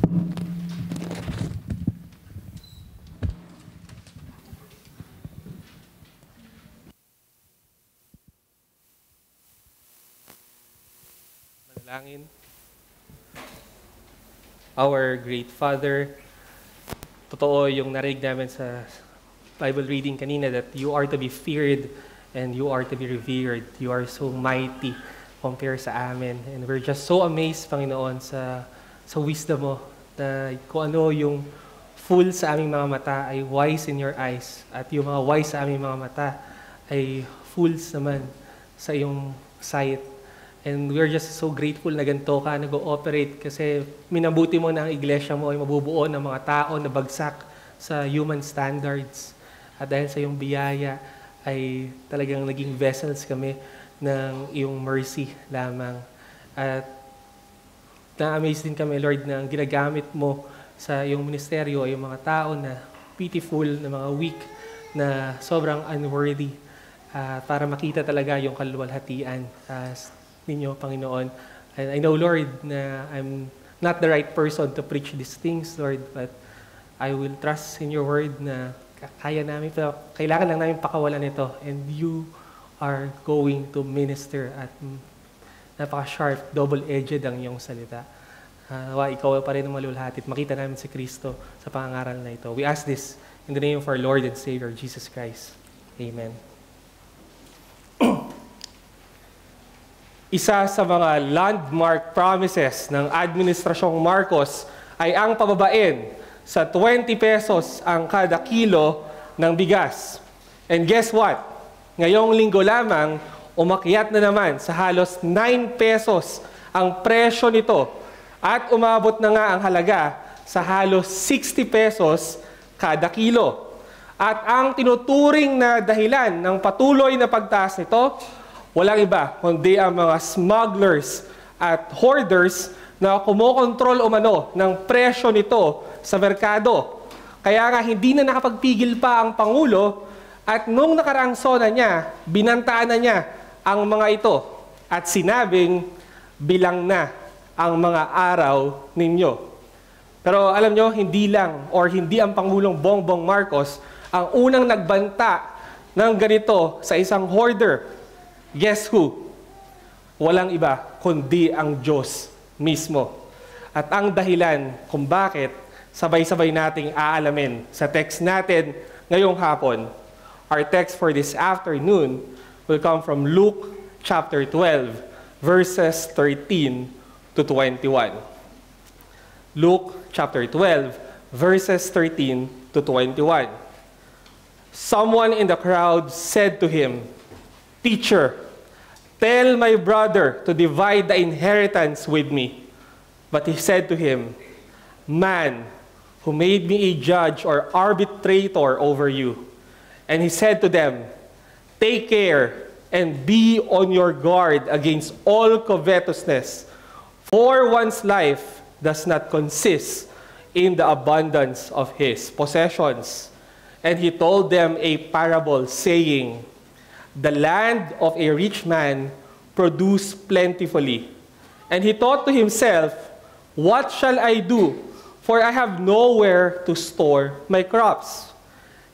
Manalangin. Our great Father, totoo yung narinig namin sa Bible reading kanina that you are to be feared and you are to be revered. You are so mighty compared sa amin. And we're just so amazed, Panginoon, sa wisdom mo na kung ano yung fool sa aming mga mata ay wise in your eyes at yung mga wise sa aming mga mata ay fools naman sa iyong sight. And we're just so grateful na ganito ka nag-ooperate kasi minabuti mo na ang iglesia mo ay mabubuo ng mga tao na bagsak sa human standards. At dahil sa iyong biyaya ay talagang naging vessels kami ng iyong mercy lamang. At na-amaze din kami, Lord, na ginagamit mo sa iyong ministeryo ay yung mga tao na pitiful, na mga weak, na sobrang unworthy para makita talaga yung kaluwalhatian ninyo, Panginoon. And I know, Lord, na I'm not the right person to preach these things, Lord, but I will trust in your word na kaya namin, pero kailangan lang namin pakawalan ito. And you are going to minister at napaka-sharp, double-edged ang iyong salita. Ikaw pa rin ang malulhati at makita namin si Kristo sa pangangaral na ito. We ask this in the name of our Lord and Savior, Jesus Christ. Amen. Isa sa mga landmark promises ng Administrasyong Marcos ay ang pababain sa 20 pesos ang kada kilo ng bigas. And guess what? Ngayong linggo lamang, umakyat na naman sa halos 9 pesos ang presyo nito at umabot na nga ang halaga sa halos 60 pesos kada kilo. At ang tinuturing na dahilan ng patuloy na pagtaas nito, walang iba kundi ang mga smugglers at hoarders na kumokontrol umano ng presyo nito sa merkado. Kaya nga hindi na nakapagpigil pa ang Pangulo at nung nakaraang SONA niya, binantaan na niya ang mga ito at sinabing bilang na ang mga araw ninyo. Pero alam nyo, hindi lang or hindi ang Pangulong Bongbong Marcos ang unang nagbanta ng ganito sa isang hoarder. Guess who? Walang iba kundi ang Diyos mismo. At ang dahilan kung bakit sabay-sabay nating aalamin sa text natin ngayong hapon. Our text for this afternoon will come from Luke chapter 12, verses 13 to 21. Luke chapter 12, verses 13 to 21. Someone in the crowd said to him, "Teacher, tell my brother to divide the inheritance with me." But he said to him, "Man, who made me a judge or arbitrator over you?" And he said to them, "Take care and be on your guard against all covetousness, for one's life does not consist in the abundance of his possessions." And he told them a parable, saying, "The land of a rich man produced plentifully. And he thought to himself, 'What shall I do? For I have nowhere to store my crops.'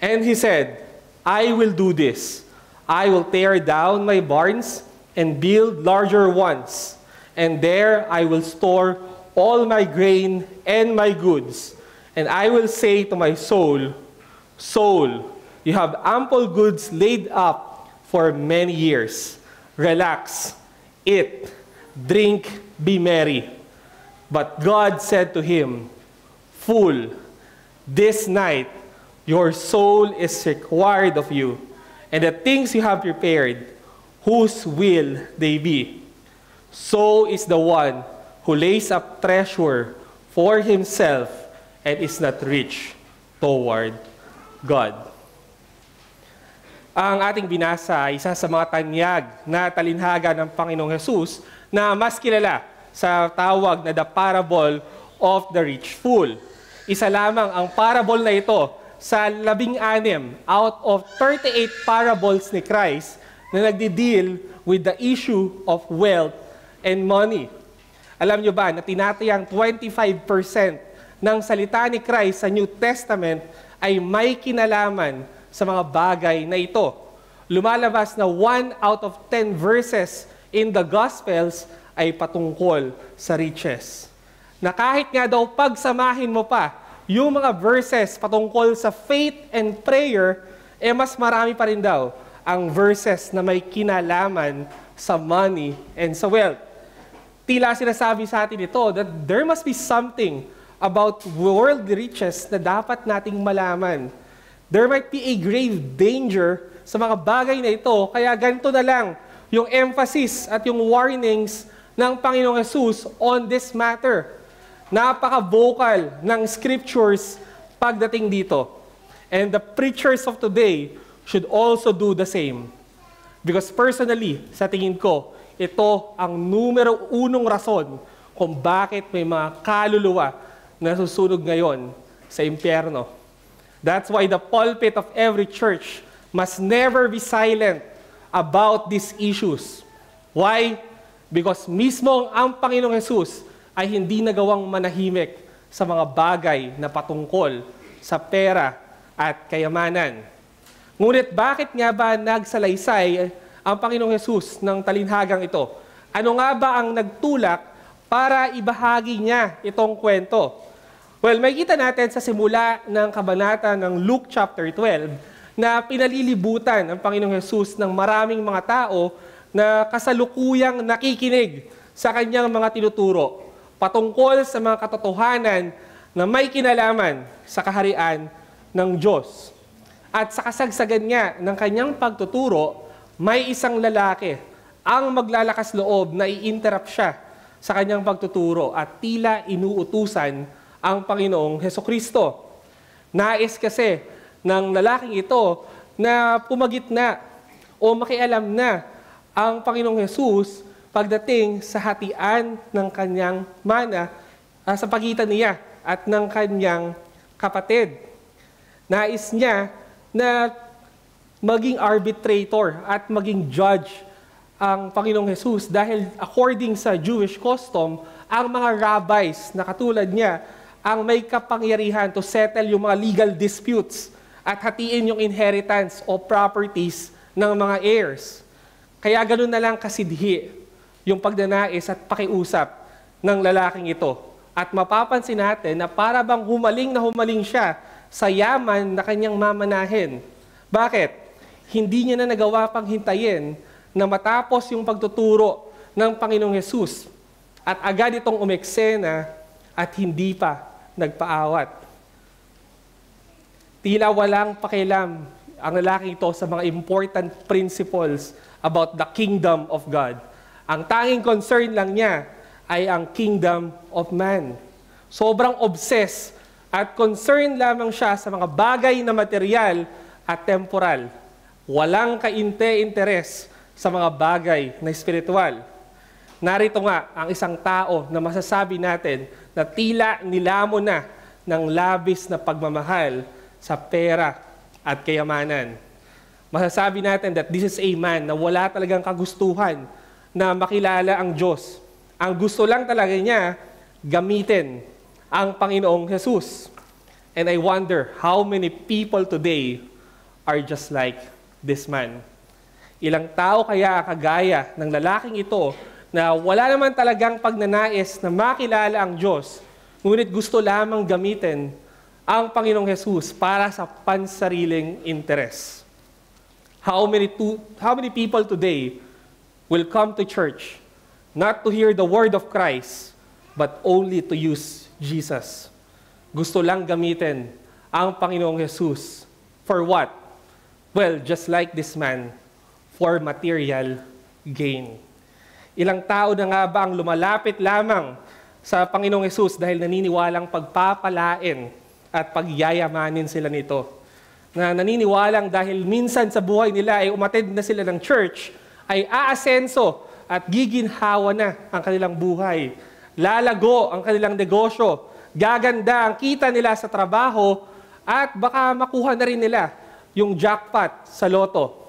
And he said, 'I will do this. I will tear down my barns and build larger ones. And there I will store all my grain and my goods. And I will say to my soul, Soul, you have ample goods laid up for many years. Relax, eat, drink, be merry.' But God said to him, 'Fool, this night your soul is required of you, and the things you have prepared, whose will they be? So is the one who lays up treasure for himself and is not rich toward God.'" Ang ating binasa ay isa sa mga tanyag na talinhaga ng Panginoong Jesus na mas kilala sa tawag na the parable of the rich fool. Isa lamang ang parable na ito sa 16 out of 38 parables ni Christ na nagdi-deal with the issue of wealth and money. Alam nyo ba na tinatayang 25% ng salita ni Christ sa New Testament ay may kinalaman sa mga bagay na ito. Lumalabas na 1 out of 10 verses in the Gospels ay patungkol sa riches. Na kahit nga daw pagsamahin mo pa yung mga verses patungkol sa faith and prayer, mas marami pa rin daw ang verses na may kinalaman sa money and sa wealth. Tila sinasabi sa atin ito that there must be something about worldly riches na dapat nating malaman. There might be a grave danger sa mga bagay na ito, kaya ganito na lang yung emphasis at yung warnings ng Panginoong Jesus on this matter. Napaka-vocal ng scriptures pagdating dito. And the preachers of today should also do the same. Because personally, sa tingin ko, ito ang numero unong rason kung bakit may mga kaluluwa na susunog ngayon sa impyerno. That's why the pulpit of every church must never be silent about these issues. Why? Because mismo ang Panginoong Jesus ay hindi nagawang manahimik sa mga bagay na patungkol sa pera at kayamanan. Ngunit bakit nga ba nagsalaysay ang Panginoong Jesus ng talinhagang ito? Ano nga ba ang nagtulak para ibahagi niya itong kwento? Well, makikita natin sa simula ng kabanata ng Luke chapter 12 na pinalilibutan ang Panginoong Jesus ng maraming mga tao na kasalukuyang nakikinig sa kanyang mga tinuturo patungkol sa mga katotohanan na may kinalaman sa kaharian ng Diyos. At sa kasagsagan nga ng kanyang pagtuturo, may isang lalaki ang maglalakas loob na i-interrupt siya sa kanyang pagtuturo at tila inuutusan ang Panginoong Hesukristo. Nais kasi ng lalaking ito na pumagitna o makialam na ang Panginoong Jesus pagdating sa hatian ng kanyang mana sa pagitan niya at ng kanyang kapatid. Nais niya na maging arbitrator at maging judge ang Panginoong Jesus dahil according sa Jewish custom, ang mga rabbis na katulad niya ang may kapangyarihan to settle yung mga legal disputes at hatiin yung inheritance o properties ng mga heirs. Kaya ganoon na lang kasidhi yung pagnanais at pakiusap ng lalaking ito. At mapapansin natin na para bang humaling siya sa yaman na kanyang mamanahin. Bakit? Hindi niya na nagawa pang hintayin na matapos yung pagtuturo ng Panginoong Jesus at agad itong umeksena at hindi pa nagpaawat. Tila walang pakialam ang lalaking ito sa mga important principles about the kingdom of God. Ang tanging concern lang niya ay ang kingdom of man. Sobrang obsessed at concerned lamang siya sa mga bagay na material at temporal. Walang kainte-interes sa mga bagay na espiritual. Narito nga ang isang tao na masasabi natin na tila nilamon na ng labis na pagmamahal sa pera at kayamanan. Masasabi natin that this is a man na wala talagang kagustuhan na makilala ang Diyos. Ang gusto lang talaga niya gamitin ang Panginoong Jesus. And I wonder how many people today are just like this man. Ilang tao kaya kagaya ng lalaking ito na wala naman talagang pagnanais na makilala ang Diyos, ngunit gusto lamang gamitin ang Panginoong Jesus para sa pansariling interes. How many people today will come to church not to hear the word of Christ, but only to use Jesus? Gusto lang gamitin ang Panginoong Jesus. For what? Well, just like this man, for material gain. Ilang tao na nga ba ang lumalapit lamang sa Panginoong Jesus dahil naniniwalang pagpapalain at pagyayamanin sila nito. Na naniniwalang dahil minsan sa buhay nila ay umattend na sila ng church, ay aasenso at giginhawa na ang kanilang buhay. Lalago ang kanilang negosyo, gaganda ang kita nila sa trabaho, at baka makuha na rin nila yung jackpot sa loto.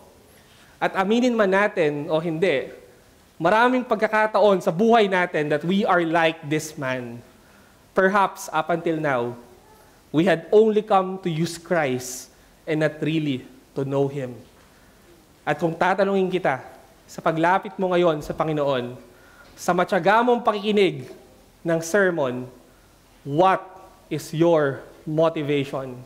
At aminin man natin o hindi, maraming pagkakataon sa buhay natin that we are like this man. Perhaps up until now, we had only come to use Christ and not really to know Him. At kung tatanungin kita, sa paglapit mo ngayon sa Panginoon, sa matyaga mong pakikinig ng sermon, what is your motivation?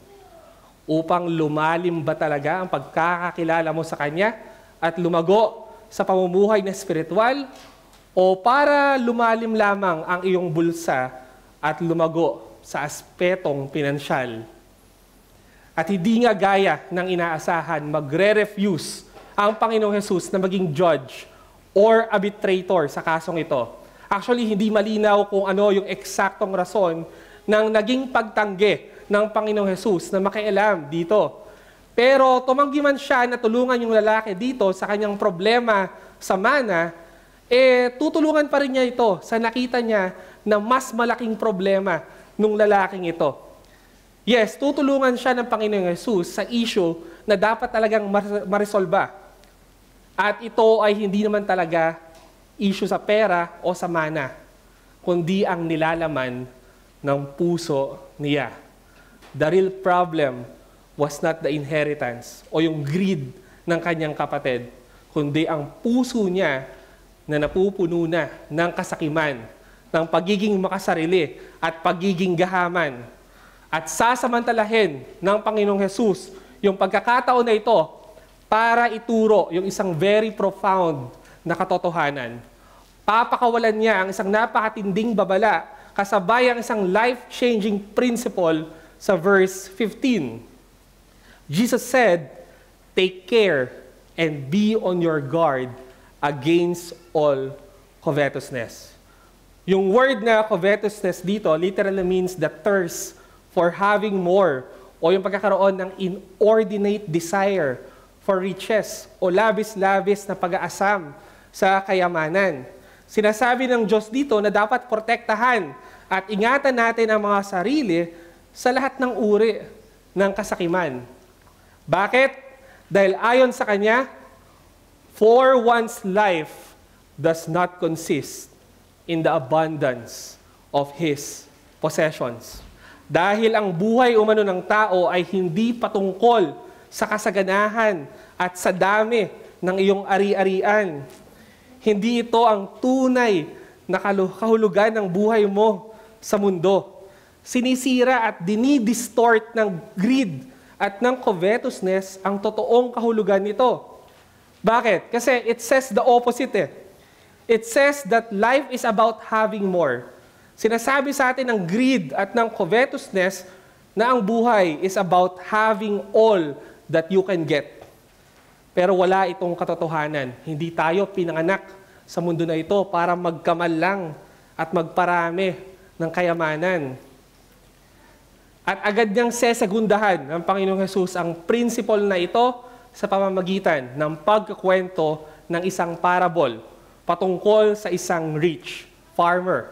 Upang lumalim ba talaga ang pagkakakilala mo sa Kanya at lumago sa pamumuhay na spiritual? O para lumalim lamang ang iyong bulsa at lumago sa aspetong pinansyal? At hindi nga gaya ng inaasahan, magre-refuse ang Panginoong Jesus na maging judge or arbitrator sa kasong ito. Actually, hindi malinaw kung ano yung eksaktong rason ng naging pagtanggi ng Panginoong Jesus na makialam dito. Pero tumanggi man siya na tulungan yung lalaki dito sa kanyang problema sa mana, tutulungan pa rin niya ito sa nakita niya na mas malaking problema nung lalaking ito. Yes, tutulungan siya ng Panginoong Jesus sa issue na dapat talagang maresolba. At ito ay hindi naman talaga issue sa pera o sa mana, kundi ang nilalaman ng puso niya. The real problem was not the inheritance o yung greed ng kanyang kapatid, kundi ang puso niya na napupuno na ng kasakiman, ng pagiging makasarili at pagiging gahaman. At sasamantalahin ng Panginoong Jesus yung pagkakataon na ito para ituro yung isang very profound na katotohanan. Papakawalan niya ang isang napakatinding babala kasabay ang isang life-changing principle sa verse 15. Jesus said, "Take care and be on your guard against all covetousness." Yung word na covetousness dito literally means the thirst for having more o yung pagkakaroon ng inordinate desire for riches o labis-labis na pag-aasam sa kayamanan. Sinasabi ng Diyos dito na dapat protektahan at ingatan natin ang mga sarili sa lahat ng uri ng kasakiman. Bakit? Dahil ayon sa Kanya, for one's life does not consist in the abundance of his possessions. Dahil ang buhay umano ng tao ay hindi patungkol sa kasaganahan at sa dami ng iyong ari-arian. Hindi ito ang tunay na kahulugan ng buhay mo sa mundo. Sinisira at dinidistort ng greed at ng covetousness ang totoong kahulugan nito. Bakit? Kasi it says the opposite. It says that life is about having more. Sinasabi sa atin ng greed at ng covetousness na ang buhay is about having all that you can get. Pero wala itong katotohanan. Hindi tayo pinanganak sa mundo na ito para magkamal lang at magparami ng kayamanan. At agad niyang sesegundahan ng Panginoong Jesus ang principle na ito sa pamamagitan ng pagkukwento ng isang parable patungkol sa isang rich farmer.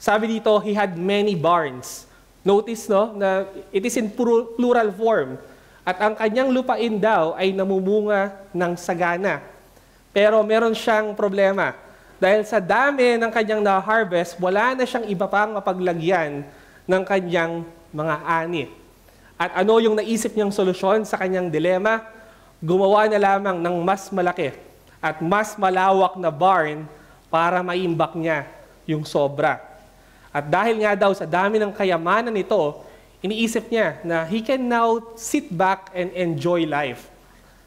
Sabi dito, he had many barns. Notice na it is in plural form. At ang kanyang lupain daw ay namumunga ng sagana. Pero meron siyang problema. Dahil sa dami ng kanyang na-harvest, wala na siyang iba pang mapaglagyan ng kanyang mga ani. At ano yung naisip niyang solusyon sa kanyang dilema? Gumawa na lamang ng mas malaki at mas malawak na barn para maimbak niya yung sobra. At dahil nga daw sa dami ng kayamanan nito, iniisip niya na he can now sit back and enjoy life.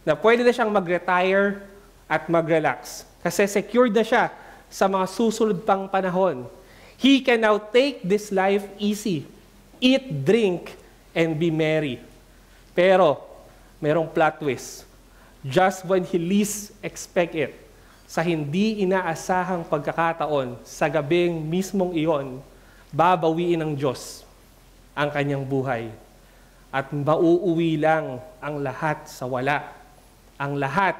Na pwede na siyang mag-retire at mag-relax. Kasi secured na siya sa mga susunod pang panahon. He can now take this life easy. Eat, drink, and be merry. Pero, merong plot twist. Just when he least expect it, sa hindi inaasahang pagkakataon, sa gabing mismong iyon, babawiin ng Diyos ang kanyang buhay. At mauuwi lang ang lahat sa wala. Ang lahat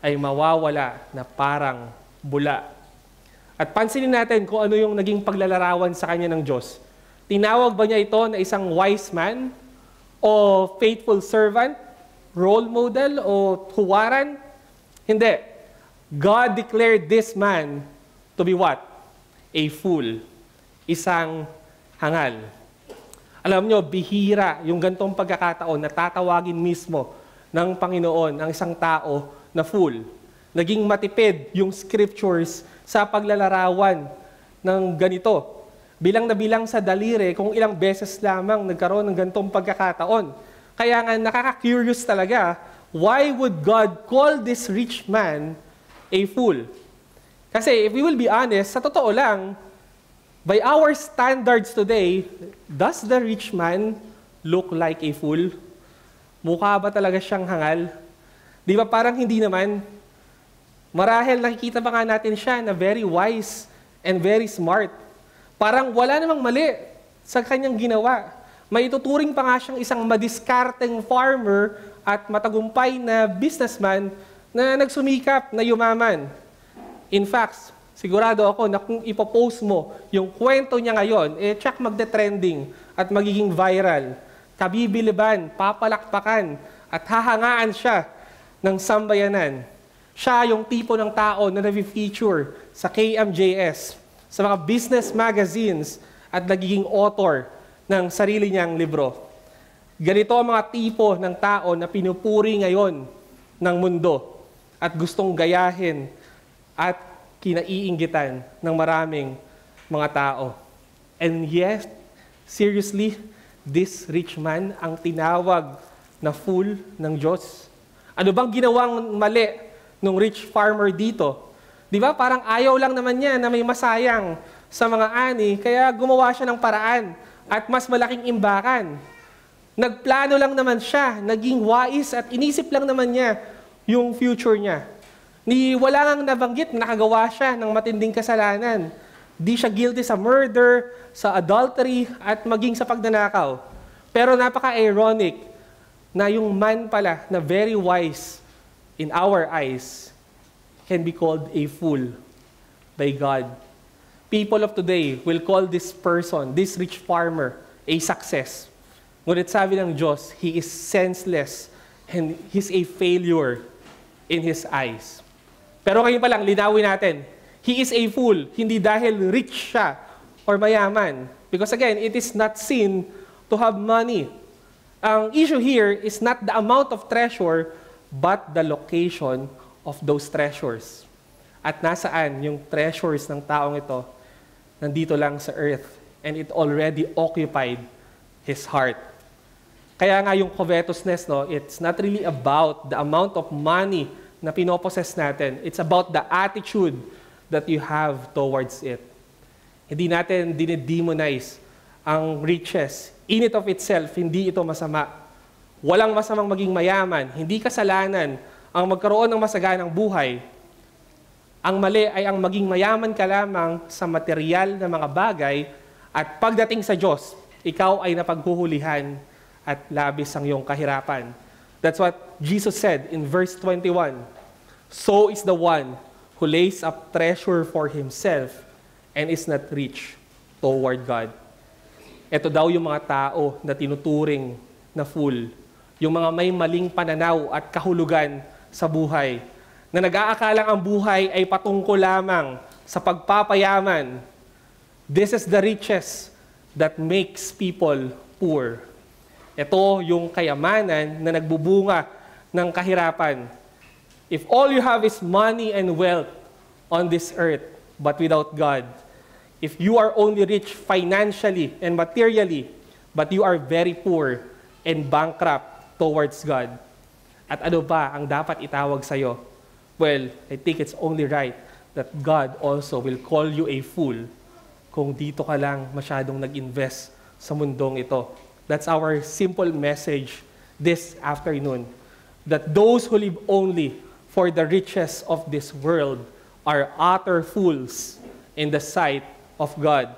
ay mawawala na parang bula. At pansinin natin kung ano yung naging paglalarawan sa kanya ng Diyos. Tinawag ba niya ito na isang wise man? O faithful servant? Role model? O huwaran? Hindi. God declared this man to be what? A fool. Isang hangal. Alam nyo, bihira yung gantong pagkakataon na tatawagin mismo ng Panginoon ang isang tao na fool. Naging matipid yung scriptures sa paglalarawan ng ganito. Bilang na bilang sa daliri kung ilang beses lamang nagkaroon ng gantong pagkakataon. Kaya nga nakaka-curious talaga, why would God call this rich man a fool? Kasi if we will be honest, sa totoo lang, by our standards today, does the rich man look like a fool? Mukha ba talaga siyang hangal? Di ba parang hindi naman? Marahil nakikita pa nga natin siya na very wise and very smart. Parang wala namang mali sa kanyang ginawa. May ituturing pa nga siyang isang madiskarteng farmer at matagumpay na businessman na nagsumikap na yumaman. In fact, sigurado ako na kung ipopost mo yung kwento niya ngayon, check magde-trending at magiging viral. Kabibiliban, papalakpakan, at hahangaan siya ng sambayanan. Siya yung tipo ng tao na na-feature sa KMJS, sa mga business magazines, at nagiging author ng sarili niyang libro. Ganito ang mga tipo ng tao na pinupuri ngayon ng mundo at gustong gayahin at kinaiinggitan ng maraming mga tao. And yes, seriously, this rich man ang tinawag na fool ng Diyos. Ano bang ginawang mali ng rich farmer dito? Di ba parang ayaw lang naman niya na may masayang sa mga ani, kaya gumawa siya ng paraan at mas malaking imbakan. Nagplano lang naman siya, naging wais at inisip lang naman niya yung future niya. Wala ngang nabanggit, nakagawa siya ng matinding kasalanan. Di siya guilty sa murder, sa adultery, at maging sa pagnanakaw. Pero napaka-ironic na yung man pala na very wise in our eyes can be called a fool by God. People of today will call this person, this rich farmer, a success. Ngunit sabi ng Diyos, he is senseless and he's a failure in His eyes. Pero ngayon pa lang, linawin natin, he is a fool, hindi dahil rich siya or mayaman. Because again, it is not sin to have money. Ang issue here is not the amount of treasure, but the location of those treasures. At nasaan yung treasures ng taong ito? Nandito lang sa earth. And it already occupied his heart. Kaya nga yung covetousness, no, it's not really about the amount of money na pinoposes natin. It's about the attitude that you have towards it. Hindi natin dinidemonize ang riches. In it of itself, hindi ito masama. Walang masamang maging mayaman. Hindi kasalanan ang magkaroon ng masaganang buhay. Ang mali ay ang maging mayaman ka lamang sa material na mga bagay at pagdating sa Diyos, ikaw ay napaghuhulihan at labis ang iyong kahirapan. That's what Jesus said in verse 21. So is the one who lays up treasure for himself and is not rich toward God. Ito daw yung mga tao na tinuturing na fool. Yung mga may maling pananaw at kahulugan sa buhay. Na nag-aakalang ang buhay ay patungkol lamang sa pagpapayaman. This is the riches that makes people poor. Ito yung kayamanan na nagbubunga ng kahirapan. If all you have is money and wealth on this earth, but without God, if you are only rich financially and materially, but you are very poor and bankrupt towards God, at ano ba ang dapat itawag sa'yo? Well, I think it's only right that God also will call you a fool kung dito ka lang masyadong nag-invest sa mundong ito. That's our simple message this afternoon. That those who live only for the riches of this world are utter fools in the sight of God.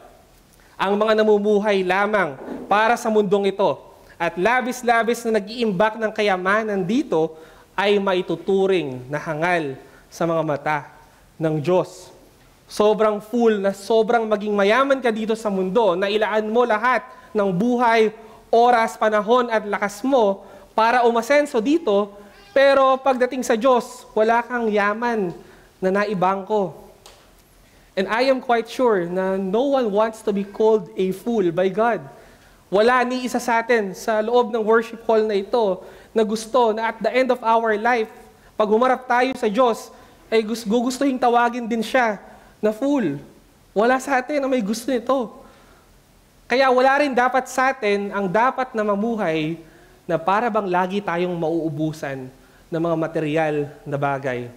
Ang mga namumuhay lamang para sa mundong ito at labis-labis na nag-iimbak ng kayamanan dito ay maituturing na hangal sa mga mata ng Diyos. Sobrang fool na sobrang maging mayaman ka dito sa mundo na ilaan mo lahat ng buhay, oras, panahon at lakas mo para umasenso dito, pero pagdating sa Diyos, wala kang yaman na naibangko. And I am quite sure na no one wants to be called a fool by God. Wala ni isa sa atin sa loob ng worship hall na ito na gusto na at the end of our life, pag humarap tayo sa Diyos, ay gugustuhin tawagin din siya na fool. Wala sa atin na may gusto nito. Kaya wala rin dapat sa atin ang dapat na mamuhay na para bang lagi tayong mauubusan ng mga material na bagay.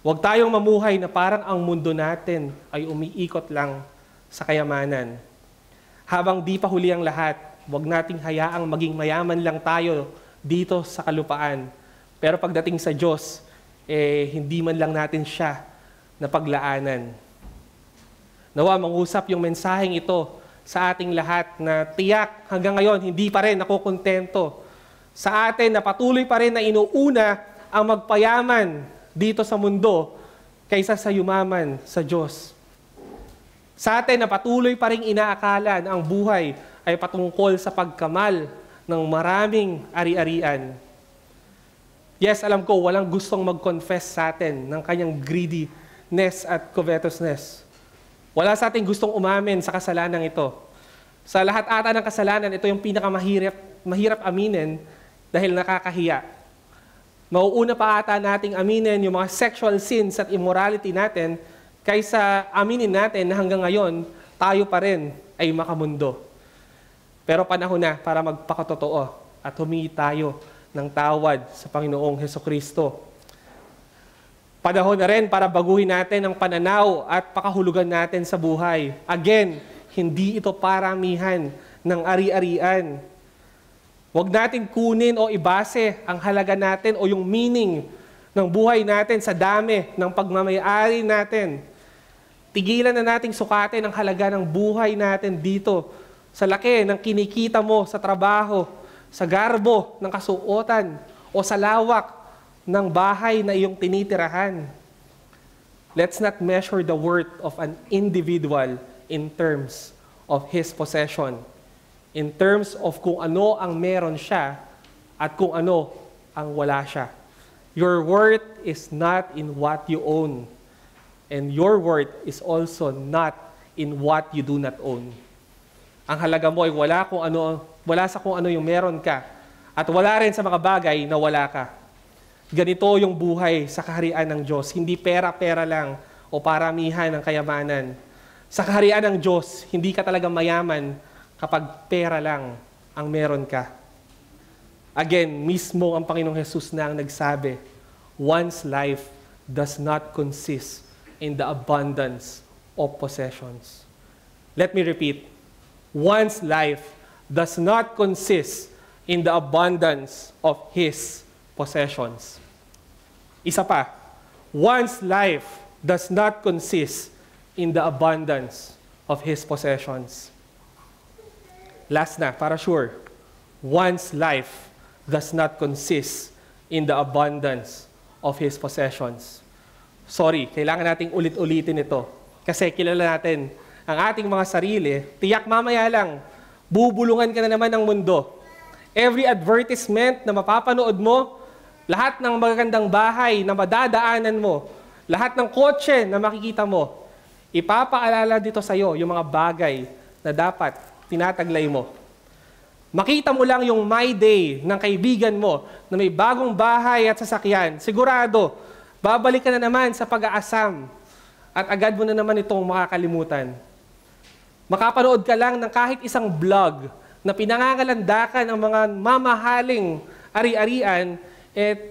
Huwag tayong mamuhay na parang ang mundo natin ay umiikot lang sa kayamanan. Habang di pa huli ang lahat, huwag nating hayaang maging mayaman lang tayo dito sa kalupaan. Pero pagdating sa Diyos, hindi man lang natin siya napaglaanan. Nawa, mangusap yung mensaheng ito sa ating lahat na tiyak hanggang ngayon, hindi pa rin nakukontento. Sa atin na patuloy pa rin na inuuna ang magpayaman dito sa mundo kaysa sa yumaman sa Diyos. Sa atin na patuloy pa rin inaakala na ang buhay ay patungkol sa pagkamal ng maraming ari-arian. Yes, alam ko, walang gustong mag-confess sa atin ng kanyang greediness at covetousness. Wala sa atin gustong umamin sa kasalanan ito. Sa lahat ata ng kasalanan, ito yung pinakamahirap aminin dahil nakakahiya. Mauuna pa ata nating aminin yung mga sexual sins at immorality natin kaysa aminin natin na hanggang ngayon, tayo pa rin ay makamundo. Pero panahon na para magpakatotoo at humingi tayo ng tawad sa Panginoong Hesukristo. Panahon na rin para baguhin natin ang pananaw at pakahulugan natin sa buhay. Again, hindi ito paramihan ng ari-arian. Huwag natin kunin o ibase ang halaga natin o yung meaning ng buhay natin sa dami ng pagmamayari natin. Tigilan na nating sukatin ang halaga ng buhay natin dito sa laki ng kinikita mo sa trabaho, sa garbo ng kasuotan, o sa lawak ng bahay na iyong tinitirahan. Let's not measure the worth of an individual in terms of his possession, in terms of kung ano ang meron siya at kung ano ang wala siya. Your worth is not in what you own, and your worth is also not in what you do not own. Ang halaga mo ay wala sa kung ano yung meron ka, at wala rin sa mga bagay na wala ka. Ganito yung buhay sa kaharian ng Diyos. Hindi pera-pera lang o paramihan ng kayamanan. Sa kaharian ng Diyos, hindi ka talaga mayaman kapag pera lang ang meron ka. Again, mismo ang Panginoong Jesus na ang nagsabi, one's life does not consist in the abundance of possessions. Let me repeat, one's life does not consist in the abundance of his possessions. Isa pa, one's life does not consist in the abundance of his possessions. Last na, para sure, one's life does not consist in the abundance of his possessions. Sorry, kailangan nating ulit-ulitin ito. Kasi kilala natin ang ating mga sarili, tiyak mamaya lang, bubulungan ka na naman ng mundo. Every advertisement na mapapanood mo, lahat ng magagandang bahay na madadaanan mo, lahat ng kotse na makikita mo, ipapaalala dito sa iyo yung mga bagay na dapat tinataglay mo. Makita mo lang yung My Day ng kaibigan mo na may bagong bahay at sasakyan, sigurado, babalik ka na naman sa pag-aasam at agad mo na naman itong makakalimutan. Makapanood ka lang ng kahit isang vlog na pinangangalandakan ang mga mamahaling ari-arian,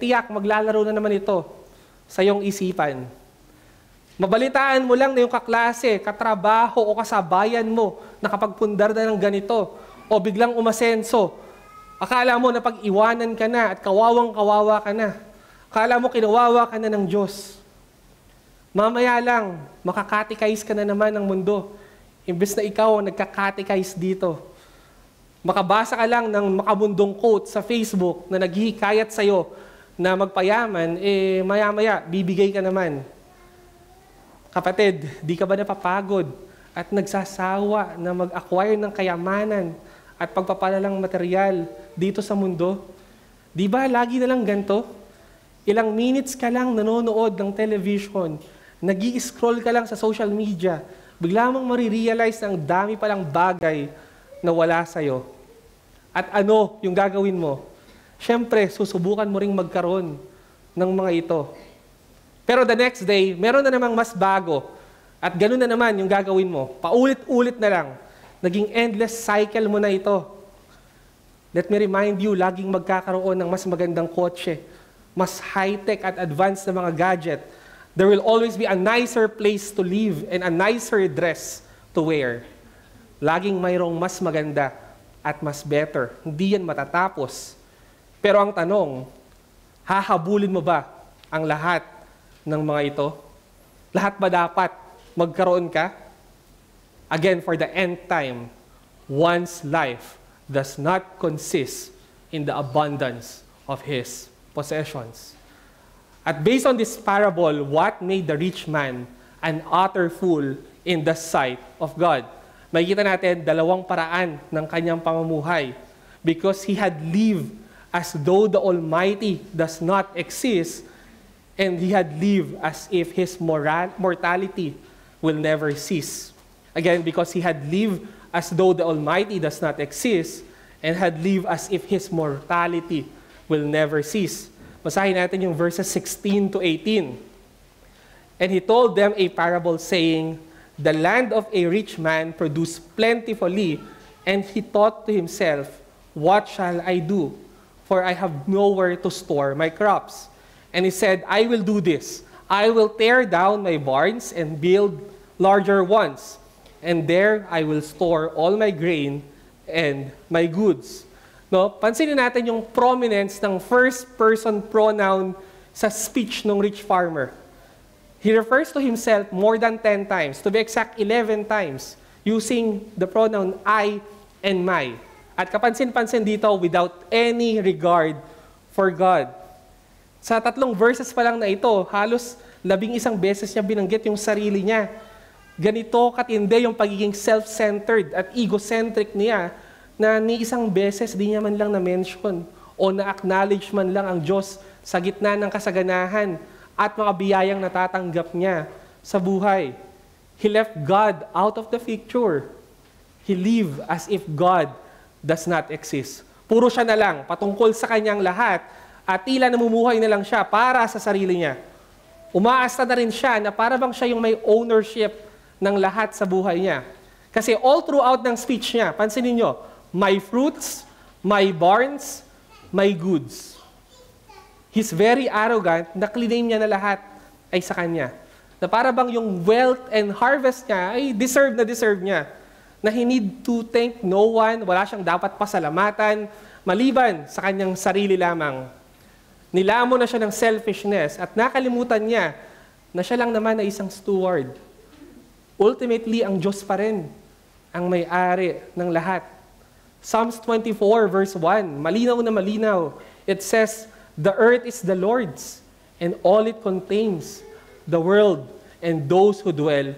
tiyak maglalaro na naman ito sa iyong isipan. Mabalitaan mo lang na yung kaklase, katrabaho o kasabayan mo nakapagpundar na ng ganito o biglang umasenso. Akala mo na pag-iwanan ka na at kawawang-kawawa ka na. Akala mo kinawawa ka na ng Diyos. Mamaya lang, makakatikais ka na naman ng mundo. Imbes na ikaw ang nagkakatikais dito. Makabasa ka lang ng makabundong quote sa Facebook na naghihikayat sa'yo na magpayaman, maya-maya, bibigay ka naman. Kapatid, di ka ba napapagod at nagsasawa na mag-acquire ng kayamanan at pagpapalalang material dito sa mundo? Di ba lagi na lang ganito? Ilang minutes ka lang nanonood ng television, Nag-i-scroll ka lang sa social media, bigla mong marirealize na ang dami palang bagay na wala sa'yo. At ano yung gagawin mo? Siyempre, susubukan mo ring magkaroon ng mga ito. Pero the next day, meron na namang mas bago. At ganun na naman yung gagawin mo. Paulit-ulit na lang. Naging endless cycle mo na ito. Let me remind you, laging magkakaroon ng mas magandang kotse, mas high-tech at advanced na mga gadget. There will always be a nicer place to live and a nicer dress to wear. Laging mayroong mas maganda at mas better. Hindi yan matatapos. Pero ang tanong, hahabulin mo ba ang lahat ng mga ito? Lahat ba dapat magkaroon ka? Again, for the end time, one's life does not consist in the abundance of his possessions. At based on this parable, what made the rich man an utter fool in the sight of God? Makikita natin dalawang paraan ng kanyang pamumuhay. Because he had lived as though the Almighty does not exist, and he had lived as if his mortality will never cease. Again, because he had lived as though the Almighty does not exist, and had lived as if his mortality will never cease. Basahin natin yung verses 16 to 18. And he told them a parable saying, the land of a rich man produced plentifully, and he thought to himself, what shall I do? For I have nowhere to store my crops. And he said, I will do this. I will tear down my barns and build larger ones. And there I will store all my grain and my goods. No, pansinin natin yung prominence ng first-person pronoun sa speech ng rich farmer. He refers to himself more than 10 times, to be exact 11 times, using the pronoun I and my. At kapansin-pansin dito, without any regard for God. Sa 3 verses pa lang na ito, halos 11 beses niya binanggit yung sarili niya. Ganito katindi yung pagiging self-centered at egocentric niya, na ni isang beses di niya man lang na-mention o na-acknowledge man lang ang Diyos sa gitna ng kasaganahan at mga biyayang natatanggap niya sa buhay. He left God out of the picture. He lived as if God does not exist. Puro siya na lang, patungkol sa kanyang lahat, at tila namumuhay na lang siya para sa sarili niya. Umaasta na rin siya na para bang siya yung may ownership ng lahat sa buhay niya. Kasi all throughout ng speech niya, pansinin niyo, my fruits, my barns, my goods. He's very arrogant na claim niya na lahat ay sa kanya. Na para bang yung wealth and harvest niya ay deserve niya. Na he need to thank no one, wala siyang dapat pasalamatan, maliban sa kanyang sarili lamang. Nilamon na siya ng selfishness at nakalimutan niya na siya lang naman ay isang steward. Ultimately, ang Diyos pa rin ang may-ari ng lahat. Psalms 24 verse 1, malinaw na malinaw. It says, the earth is the Lord's, and all it contains, the world, and those who dwell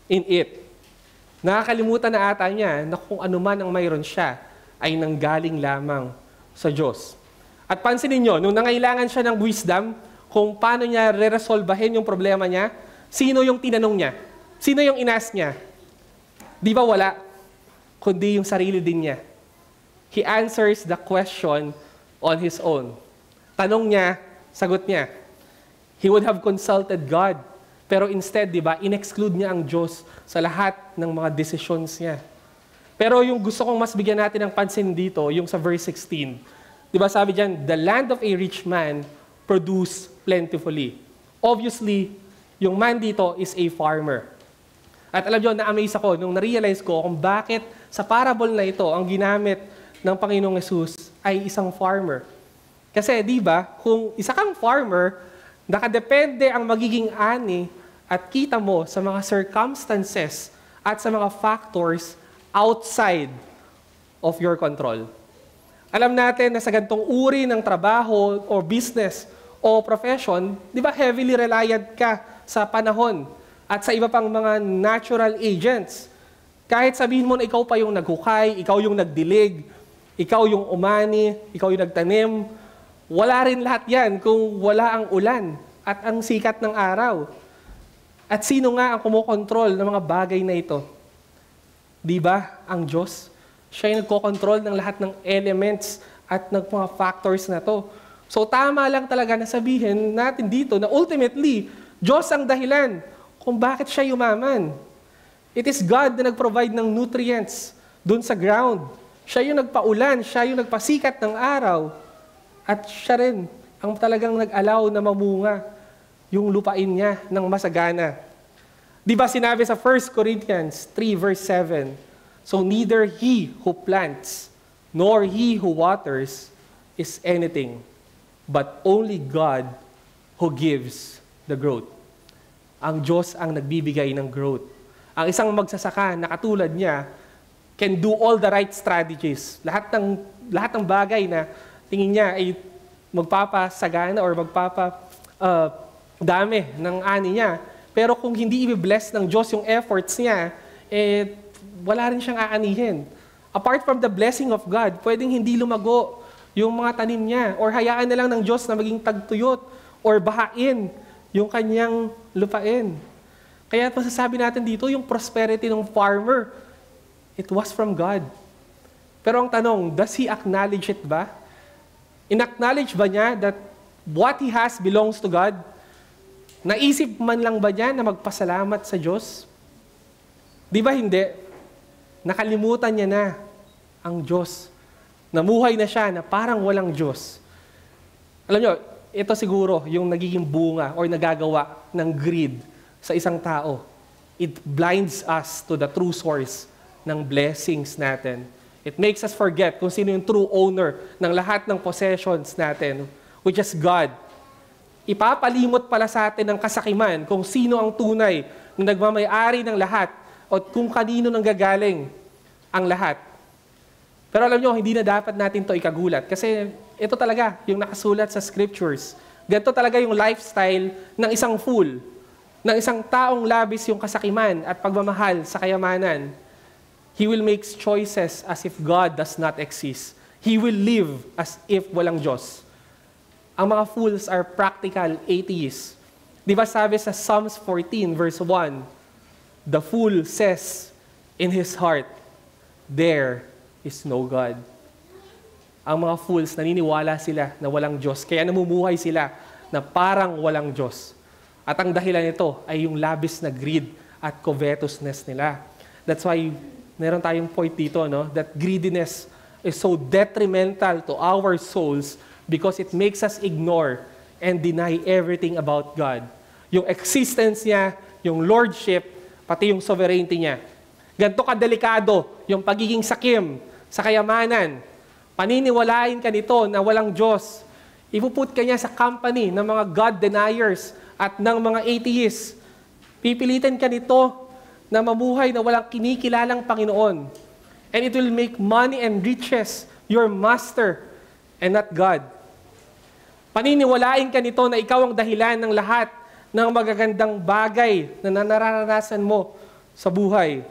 in it. Nakakalimutan na ata niya na kung ano man ang mayroon siya, ay nanggaling lamang sa Diyos. At pansinin niyo, nung nangailangan siya ng wisdom, kung paano niya re-resolbahin yung problema niya, sino yung tinanong niya? Sino yung inas niya? Di ba wala? Kundi yung sarili din niya. He answers the question on his own. Tanong niya, sagot niya. He would have consulted God. Pero instead, di ba, in-exclude niya ang Diyos sa lahat ng mga decisions niya. Pero yung gusto kong mas bigyan natin ng pansin dito, yung sa verse 16. Di ba sabi diyan, the land of a rich man produced plentifully. Obviously, yung man dito is a farmer. At alam nyo, na-amaze ako nung na-realize ko kung bakit sa parable na ito, ang ginamit ng Panginoong Yesus ay isang farmer. Kasi di ba, kung isa kang farmer, nakadepende ang magiging ani at kita mo sa mga circumstances at sa mga factors outside of your control. Alam natin na sa ganitong uri ng trabaho o business o profession, di ba heavily reliant ka sa panahon at sa iba pang mga natural agents. Kahit sabihin mo na ikaw pa yung naghukay, ikaw yung nagdilig, ikaw yung umani, ikaw yung nagtanim, wala rin lahat yan kung wala ang ulan at ang sikat ng araw. At sino nga ang kumokontrol ng mga bagay na ito? Di ba? Ang Diyos. Siya yung nagkokontrol ng lahat ng elements at ng mga factors na to. So tama lang talaga na sabihin natin dito na ultimately, Diyos ang dahilan kung bakit siya yumaman. It is God na nag-provide ng nutrients dun sa ground. Siya yung nagpaulan, siya yung nagpasikat ng araw. At siya rin ang talagang nag-allow na mamunga yung lupain niya ng masagana. Di ba sinabi sa 1 Corinthians 3 verse 7, so neither he who plants nor he who waters is anything, but only God who gives the growth. Ang Diyos ang nagbibigay ng growth. Ang isang magsasaka na katulad niya can do all the right strategies. Lahat ng bagay na tingin niya ay magpapasagana or dami ng ani niya. Pero kung hindi i-bless ng Diyos yung efforts niya, wala rin siyang aanihin. Apart from the blessing of God, pwedeng hindi lumago yung mga tanim niya or hayaan na lang ng Diyos na maging tagtuyot or bahain yung kanyang lupain. Kaya masasabi natin dito, yung prosperity ng farmer, it was from God. Pero ang tanong, does he acknowledge it ba? In-acknowledge ba niya that what he has belongs to God? Naisip man lang ba niya na magpasalamat sa Diyos? Di ba hindi? Nakalimutan niya na ang Diyos. Namuhay na siya na parang walang Diyos. Alam niyo, ito siguro yung nagiging bunga or nagagawa ng greed sa isang tao. It blinds us to the true source ng blessings natin. It makes us forget kung sino yung true owner ng lahat ng possessions natin, which is God. Ipapalimot pala sa atin ng kasakiman kung sino ang tunay na nagmamay-ari ng lahat o kung kanino nanggagaling ang lahat. Pero alam nyo, hindi na dapat natin to ikagulat kasi ito talaga yung nakasulat sa scriptures. Ganito talaga yung lifestyle ng isang fool, ng isang taong labis yung kasakiman at pagmamahal sa kayamanan. He will make choices as if God does not exist. He will live as if walang Diyos. Ang mga fools are practical atheists. Di ba sabi sa Psalms 14 verse 1, the fool says in his heart, there is no God. Ang mga fools, naniniwala sila na walang Diyos. Kaya namumuhay sila na parang walang Diyos. At ang dahilan nito ay yung labis na greed at covetousness nila. That's why meron tayong point dito, no? That greediness is so detrimental to our souls because it makes us ignore and deny everything about God. Yung existence niya, yung lordship, pati yung sovereignty niya. Ganito kadelikado yung pagiging sakim sa kayamanan. Paniniwalain ka nito na walang Diyos. Ipuput ka niya sa company ng mga God deniers at ng mga atheists. Pipilitin ka nito na mamuhay na walang kinikilalang Panginoon. And it will make money and riches your master and not God. Paniniwalain ka nito na ikaw ang dahilan ng lahat ng magagandang bagay na nararanasan mo sa buhay.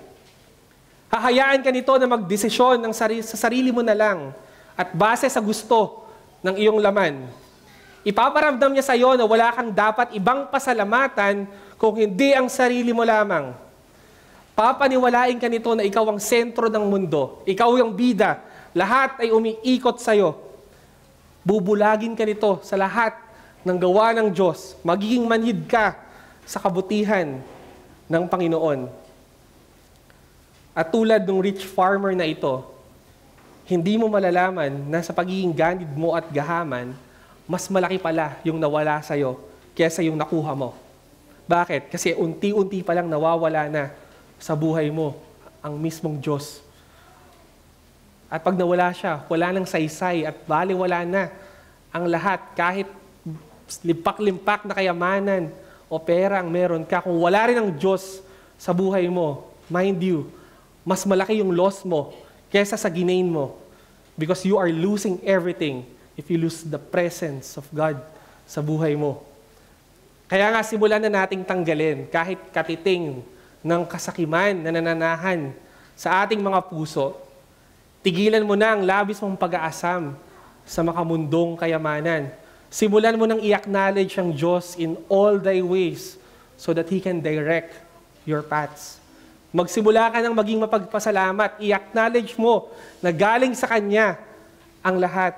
Hahayaan ka nito na magdesisyon sa sarili mo na lang at base sa gusto ng iyong laman. Ipaparamdam niya sa iyo na wala kang dapat ibang pasalamatan kung hindi ang sarili mo lamang. Papaniwalain ka nito na ikaw ang sentro ng mundo. Ikaw yung bida. Lahat ay umiikot sa iyo. Bubulagin ka nito sa lahat ng gawa ng Diyos. Magiging manhid ka sa kabutihan ng Panginoon. At tulad ng rich farmer na ito, hindi mo malalaman na sa pagiging ganid mo at gahaman, mas malaki pala yung nawala sa'yo kesa yung nakuha mo. Bakit? Kasi unti-unti palang nawawala na sa buhay mo ang mismong Diyos. At pag nawala siya, wala nang saysay at baliwala na ang lahat. Kahit limpak-limpak na kayamanan o pera ang meron ka, kung wala rin ang Diyos sa buhay mo, mind you, mas malaki yung loss mo kesa sa ginain mo. Because you are losing everything if you lose the presence of God sa buhay mo. Kaya nga simulan na nating tanggalin kahit katiting ng kasakiman na nananahan sa ating mga puso. Tigilan mo na ang labis mong pag-aasam sa makamundong kayamanan. Simulan mo nang i-acknowledge ang Diyos in all thy ways so that He can direct your paths. Magsimula ka ng maging mapagpasalamat. I-acknowledge mo na galing sa Kanya ang lahat.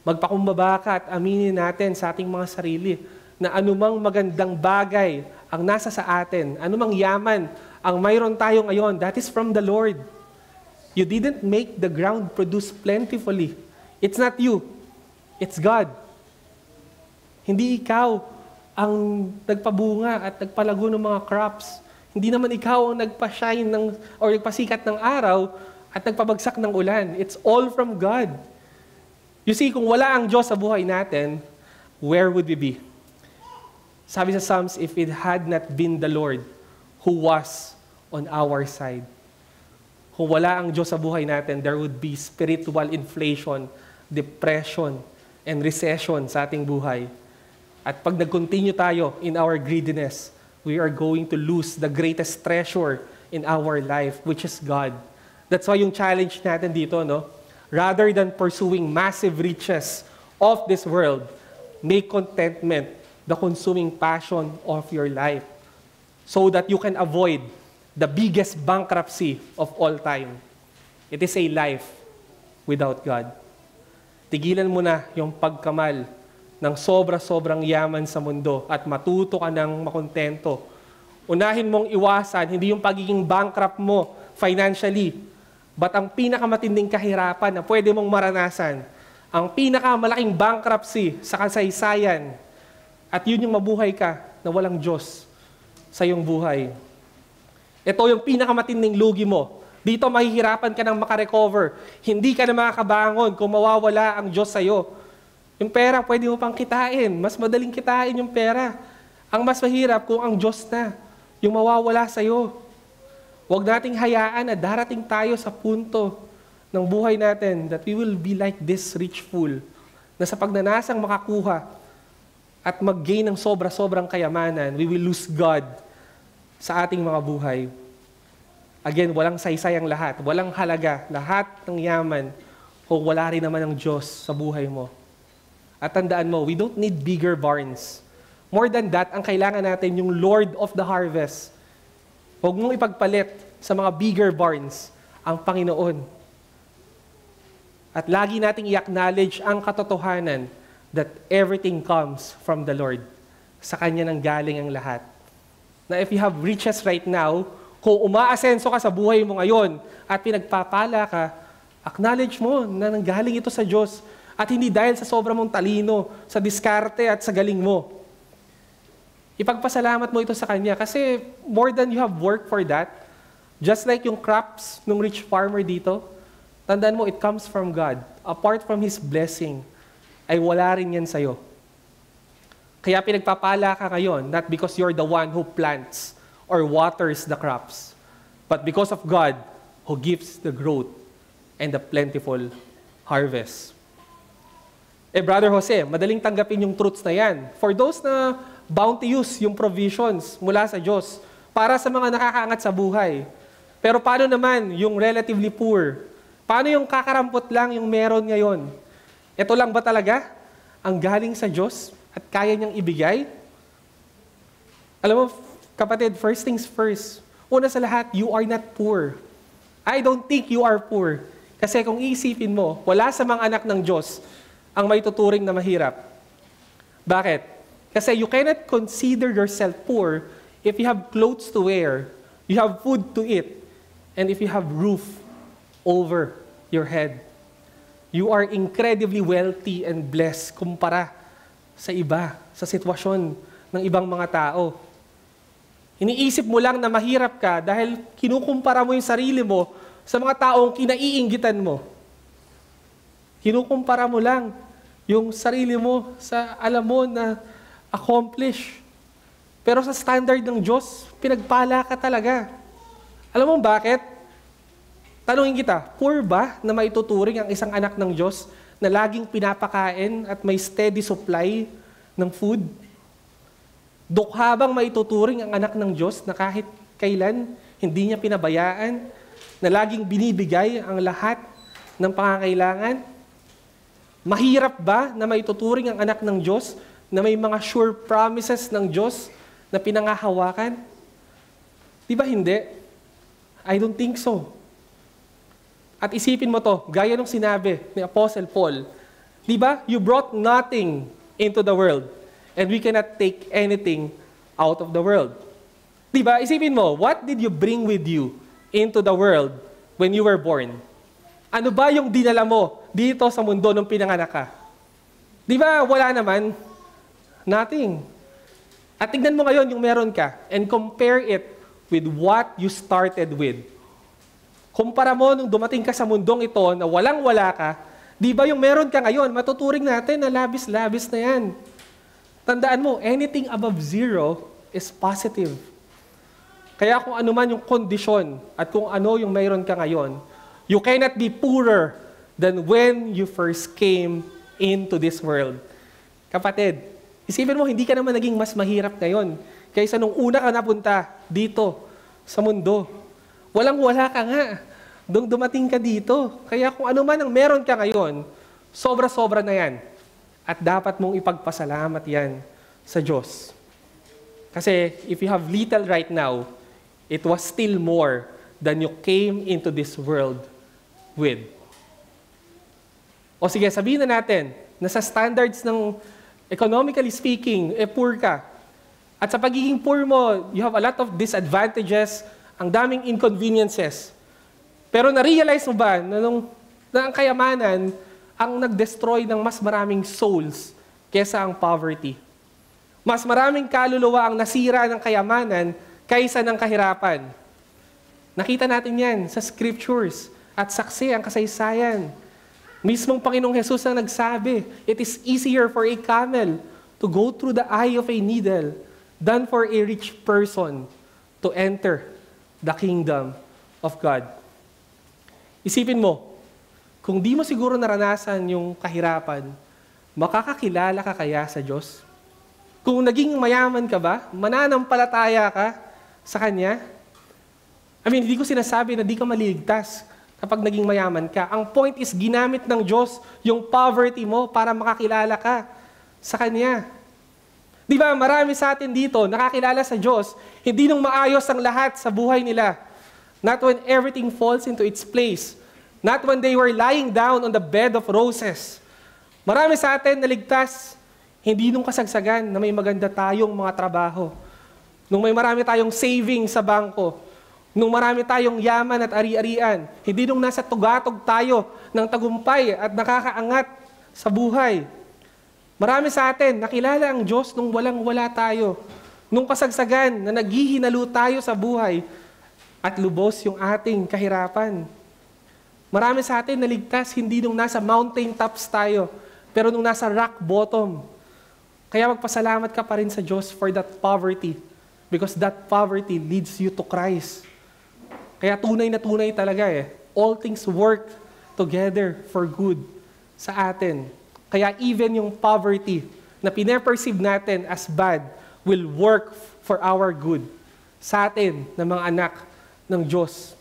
Magpakumbaba ka at aminin natin sa ating mga sarili na anumang magandang bagay ang nasa sa atin, anumang yaman ang mayroon tayo ngayon, that is from the Lord. You didn't make the ground produce plentifully. It's not you. It's God. Hindi ikaw ang nagpabunga at nagpalago ng mga crops. Hindi naman ikaw ang nagpa-shine or nagpasikat ng araw at nagpabagsak ng ulan. It's all from God. You see, kung wala ang Diyos sa buhay natin, where would we be? Sabi sa Psalms, if it had not been the Lord who was on our side. Kung wala ang Diyos sa buhay natin, there would be spiritual inflation, depression, and recession sa ating buhay. At pag nag-continue tayo in our greediness, we are going to lose the greatest treasure in our life, which is God. That's why yung challenge natin dito, no? Rather than pursuing massive riches of this world, make contentment the consuming passion of your life so that you can avoid the biggest bankruptcy of all time. It is a life without God. Tigilan mo na yung pagkamal ng sobra-sobrang yaman sa mundo at matuto ka ng makontento. Unahin mong iwasan, hindi yung pagiging bankrupt mo financially, but ang pinakamatinding kahirapan na pwede mong maranasan, ang pinakamalaking bankruptcy sa kasaysayan, at yun yung mabuhay ka na walang Diyos sa iyong buhay. Ito yung pinakamatinding lugi mo. Dito mahihirapan ka nang makarecover. Hindi ka na makakabangon kung mawawala ang Diyos sa iyo. Yung pera, pwede mo pang kitain. Mas madaling kitain yung pera. Ang mas mahirap kung ang Diyos na, yung mawawala sa iyo. Huwag nating hayaan na darating tayo sa punto ng buhay natin that we will be like this rich fool na sa pagnanasang makakuha at mag-gain ng sobra-sobrang kayamanan, we will lose God sa ating mga buhay. Again, walang saysay ang lahat. Walang halaga. Lahat ng yaman kung wala rin naman ang Diyos sa buhay mo. At tandaan mo, we don't need bigger barns. More than that, ang kailangan natin yung Lord of the harvest. Huwag mong ipagpalit sa mga bigger barns ang Panginoon. At lagi nating i-acknowledge ang katotohanan that everything comes from the Lord. Sa Kanya nang galing ang lahat. Na if you have riches right now, kung umaasenso ka sa buhay mo ngayon at pinagpapala ka, acknowledge mo na nanggaling ito sa Diyos. At hindi dahil sa sobrang mong talino, sa diskarte at sa galing mo. Ipagpasalamat mo ito sa Kanya kasi more than you have worked for that, just like yung crops ng rich farmer dito, tandaan mo, it comes from God. Apart from His blessing, ay wala rin yan sa'yo. Kaya pinagpapala ka ngayon, not because you're the one who plants or waters the crops, but because of God who gives the growth and the plentiful harvest. Brother Jose, madaling tanggapin yung truths na yan. For those na bounteous yung provisions mula sa Diyos para sa mga nakakaangat sa buhay. Pero paano naman yung relatively poor? Paano yung kakarampot lang yung meron ngayon? Ito lang ba talaga ang galing sa Diyos at kaya niyang ibigay? Alam mo, kapatid, first things first. Una sa lahat, you are not poor. I don't think you are poor. Kasi kung iisipin mo, wala sa mga anak ng Diyos ang may tuturing na mahirap. Bakit? Kasi you cannot consider yourself poor if you have clothes to wear, you have food to eat, and if you have roof over your head. You are incredibly wealthy and blessed kumpara sa iba, sa sitwasyon ng ibang mga tao. Iniisip mo lang na mahirap ka dahil kinukumpara mo yung sarili mo sa mga taong kinaiinggitan mo. Kinukumpara mo lang yung sarili mo sa alam mo na accomplish. Pero sa standard ng Diyos, pinagpala ka talaga. Alam mo bakit? Tanungin kita, poor ba na maituturing ang isang anak ng Diyos na laging pinapakain at may steady supply ng food? Dukha bang maituturing ang anak ng Diyos na kahit kailan hindi niya pinabayaan, na laging binibigay ang lahat ng pangangailangan? Mahirap ba na maituturing ang anak ng Diyos na may mga sure promises ng Diyos na pinangahawakan? Di ba hindi? I don't think so. At isipin mo to, gaya nung sinabi ni Apostle Paul, di ba? You brought nothing into the world, and we cannot take anything out of the world. Di ba? Isipin mo, what did you bring with you into the world when you were born? Ano ba yung dinala mo dito sa mundo nung pinanganak ka? Di ba? Wala naman. Nothing. At tignan mo ngayon yung meron ka and compare it with what you started with. Kumpara mo nung dumating ka sa mundong ito na walang-wala ka, di ba yung meron ka ngayon, matuturing natin na labis-labis na yan. Tandaan mo, anything above zero is positive. Kaya kung ano man yung kondisyon at kung ano yung mayroon ka ngayon, you cannot be poorer than when you first came into this world. Kapatid, isipin mo, hindi ka naman naging mas mahirap ngayon kaysa nung una ka napunta dito sa mundo. Walang-wala ka nga. Nung dumating ka dito. Kaya kung ano man ang meron ka ngayon, sobra-sobra na yan. At dapat mong ipagpasalamat yan sa Diyos. Kasi if you have little right now, it was still more than you came into this world with. O sige, sabihin na natin, na sa standards ng economically speaking, poor ka. At sa pagiging poor mo, you have a lot of disadvantages, ang daming inconveniences. Pero na-realize mo ba na ang kayamanan ang nag-destroy ng mas maraming souls kesa ang poverty? Mas maraming kaluluwa ang nasira ng kayamanan kaysa ng kahirapan. Nakita natin yan sa scriptures at saksi ang kasaysayan. Mismong Panginoong Jesus ang nagsabi, it is easier for a camel to go through the eye of a needle than for a rich person to enter the kingdom of God. Isipin mo, kung di mo siguro naranasan yung kahirapan, makakakilala ka kaya sa Diyos? Kung naging mayaman ka ba, mananampalataya ka sa Kanya? Hindi ko sinasabi na di ka maliligtas kapag naging mayaman ka. Ang point is, ginamit ng Diyos yung poverty mo para makakilala ka sa Kanya. Di ba, marami sa atin dito nakakilala sa Diyos, hindi nung maayos ang lahat sa buhay nila. Not when everything falls into its place. Not when they were lying down on the bed of roses. Marami sa atin naligtas, hindi nung kasagsagan na may maganda tayong mga trabaho. Nung may marami tayong savings sa bangko. Nung marami tayong yaman at ari-arian. Hindi nung nasa tugatog tayo ng tagumpay at nakakaangat sa buhay. Marami sa atin nakilala ang Diyos nung walang-wala tayo. Nung kasagsagan na naghihinalo tayo sa buhay at lubos yung ating kahirapan. Marami sa atin naligtas, hindi nung nasa mountain tops tayo, pero nung nasa rock bottom. Kaya magpasalamat ka pa rin sa Diyos for that poverty, because that poverty leads you to Christ. Kaya tunay na tunay talaga all things work together for good sa atin. Kaya even yung poverty na pinaperceive natin as bad will work for our good sa atin na mga anak ng Diyos.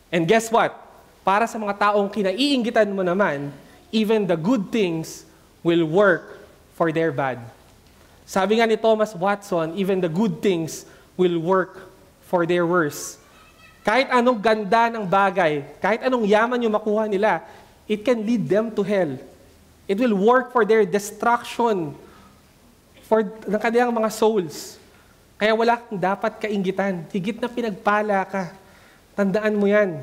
And guess what? Para sa mga taong kinaiinggitan mo naman, even the good things will work for their bad. Sabi nga ni Thomas Watson, even the good things will work for their worse. Kahit anong ganda ng bagay, kahit anong yaman yung makuha nila, it can lead them to hell. It will work for their destruction, for ng kanilang mga souls. Kaya wala kang dapat kainggitan. Higit na pinagpala ka. Tandaan mo yan.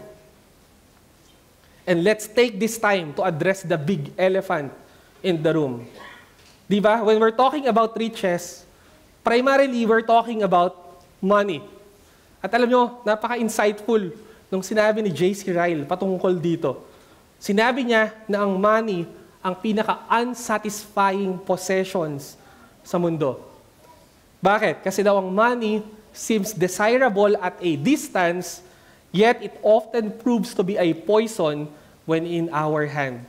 And let's take this time to address the big elephant in the room. Di ba? When we're talking about riches, primarily we're talking about money. At alam nyo, napaka-insightful nung sinabi ni J.C. Ryle patungkol dito. Sinabi niya na ang money ang pinaka-unsatisfying possessions sa mundo. Bakit? Kasi daw ang money seems desirable at a distance, yet it often proves to be a poison when in our hand.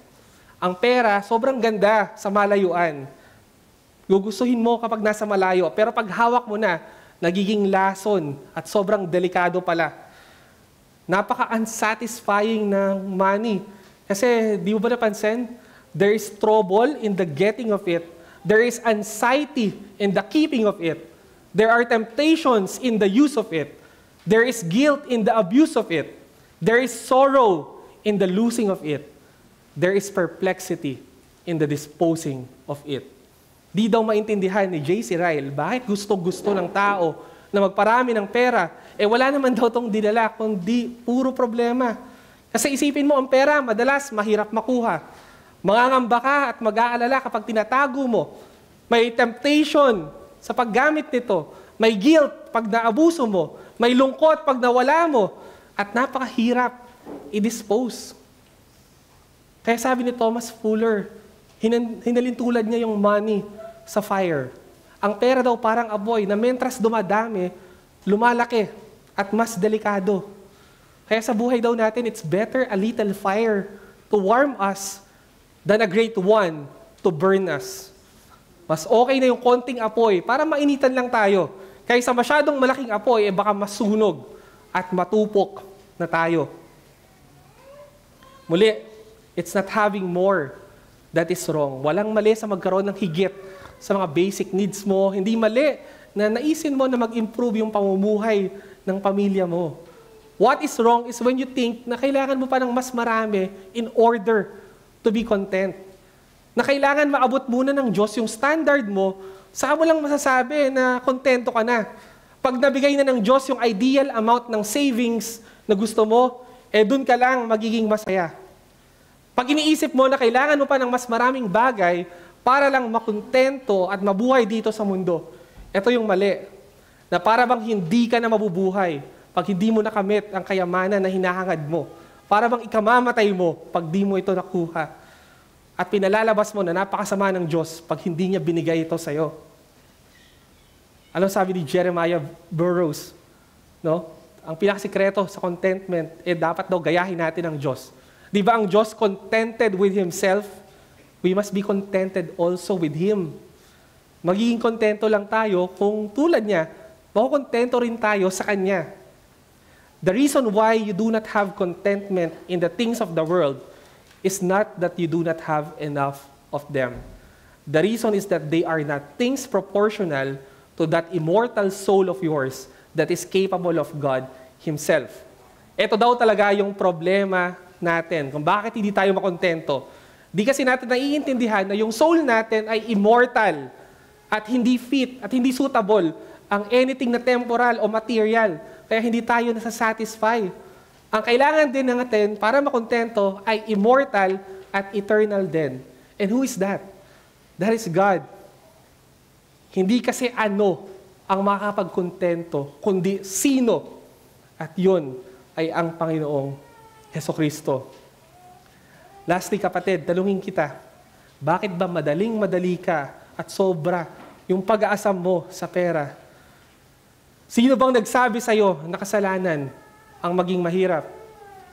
Ang pera, sobrang ganda sa malayuan. Gugustuhin mo kapag nasa malayo, pero pag hawak mo na, nagiging lason at sobrang delikado pala. Napaka-unsatisfying ng money. Kasi, di mo ba napansin? There is trouble in the getting of it. There is anxiety in the keeping of it. There are temptations in the use of it. There is guilt in the abuse of it. There is sorrow in the losing of it. There is perplexity in the disposing of it. Di daw maintindihan ni J.C. Ryle, bakit gusto-gusto ng tao na magparami ng pera, wala naman daw itong dinala, kundi puro problema. Kasi isipin mo, ang pera, madalas mahirap makuha. Mangangamba ka at mag-aalala kapag tinatago mo. May temptation sa paggamit nito. May guilt pag naabuso mo. May lungkot pag nawala mo. At napakahirap i-dispose. Kaya sabi ni Thomas Fuller, hinalintulad niya yung money sa fire. Ang pera daw parang apoy na mentras dumadami, lumalaki at mas delikado. Kaya sa buhay daw natin, it's better a little fire to warm us than a great one to burn us. Mas okay na yung konting apoy para mainitan lang tayo. Kaysa masyadong malaking apoy, baka masunog at matupok na tayo. Muli, it's not having more that is wrong. Walang mali sa magkaroon ng higit sa mga basic needs mo. Hindi mali na naisin mo na mag-improve yung pamumuhay ng pamilya mo. What is wrong is when you think na kailangan mo pa ng mas marami in order to be content. Na kailangan maabot muna ng Diyos yung standard mo, saan mo lang masasabi na kontento ka na. Pag nabigay na ng Diyos yung ideal amount ng savings na gusto mo, dun ka lang magiging masaya. Pag iniisip mo na kailangan mo pa ng mas maraming bagay para lang makontento at mabuhay dito sa mundo, ito yung mali. Na para bang hindi ka na mabubuhay pag hindi mo nakamit ang kayamanan na hinahangad mo. Para bang ikamamatay mo pag di mo ito nakuha. At pinalalabas mo na napakasama ng Diyos pag hindi niya binigay ito sa'yo. Anong sabi ni Jeremiah Burroughs? No? Ang pinakasikreto sa contentment, dapat daw gayahin natin ang Diyos. Di ba ang Diyos contented with Himself? We must be contented also with Him. Magiging kontento lang tayo kung tulad niya, makukontento rin tayo sa Kanya. The reason why you do not have contentment in the things of the world is not that you do not have enough of them. The reason is that they are not things proportional to that immortal soul of yours that is capable of God Himself. Ito daw talaga yung problema natin, kung bakit hindi tayo makontento. Di kasi natin naiintindihan na yung soul natin ay immortal at hindi fit at hindi suitable ang anything na temporal o material. Kaya hindi tayo nasasatisfy. Ang kailangan din natin para makontento ay immortal at eternal din. And who is that? That is God. Hindi kasi ano ang makakapagkontento, kundi sino. At yun ay ang Panginoong Hesukristo. Lastly, kapatid, talungin kita, bakit ba madaling-madali ka at sobra yung pag-aasam mo sa pera? Sino bang nagsabi sa'yo na kasalanan ang maging mahirap?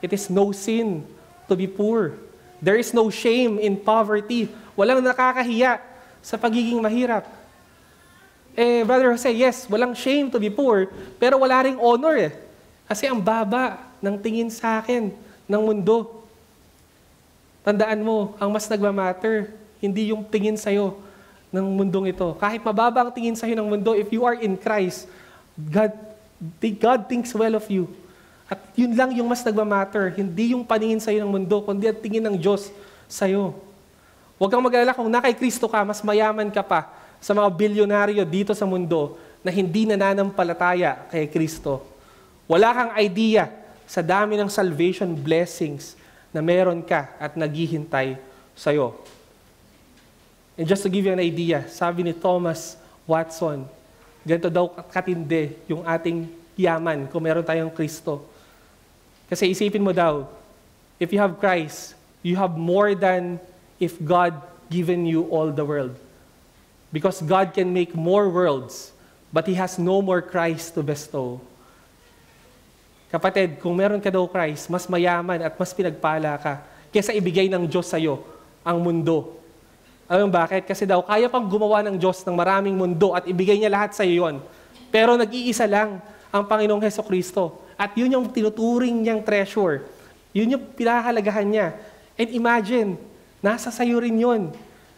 It is no sin to be poor. There is no shame in poverty. Walang nakakahiya sa pagiging mahirap. Brother Jose, yes, walang shame to be poor, pero wala ring honor Kasi ang baba ng tingin sa akin ng mundo. Tandaan mo, ang mas nagmamatter, hindi yung tingin sa'yo ng mundong ito. Kahit mababa ang tingin sa'yo ng mundo, if you are in Christ, God thinks well of you. At yun lang yung mas nagmamatter, hindi yung paningin sa'yo ng mundo, kundi ang tingin ng Diyos sa'yo. Huwag kang mag-alala kung na kay Kristo ka, mas mayaman ka pa sa mga bilyonaryo dito sa mundo na hindi nananampalataya kay Kristo. Wala kang idea sa dami ng salvation blessings na meron ka at naghihintay sa'yo. And just to give you an idea, sabi ni Thomas Watson, ganito daw katindi yung ating yaman kung meron tayong Kristo. Kasi isipin mo daw, if you have Christ, you have more than if God given you all the world. Because God can make more worlds, but He has no more Christ to bestow. Kapatid, kung meron ka daw Christ, mas mayaman at mas pinagpala ka kaysa ibigay ng Diyos sa'yo ang mundo. Alam mo bakit? Kasi daw, kaya pang gumawa ng Diyos ng maraming mundo at ibigay niya lahat sa'yo yon. Pero nag-iisa lang ang Panginoong Hesukristo. At yun yung tinuturing niyang treasure. Yun yung pinahalagahan niya. And imagine, nasa sayo rin yun.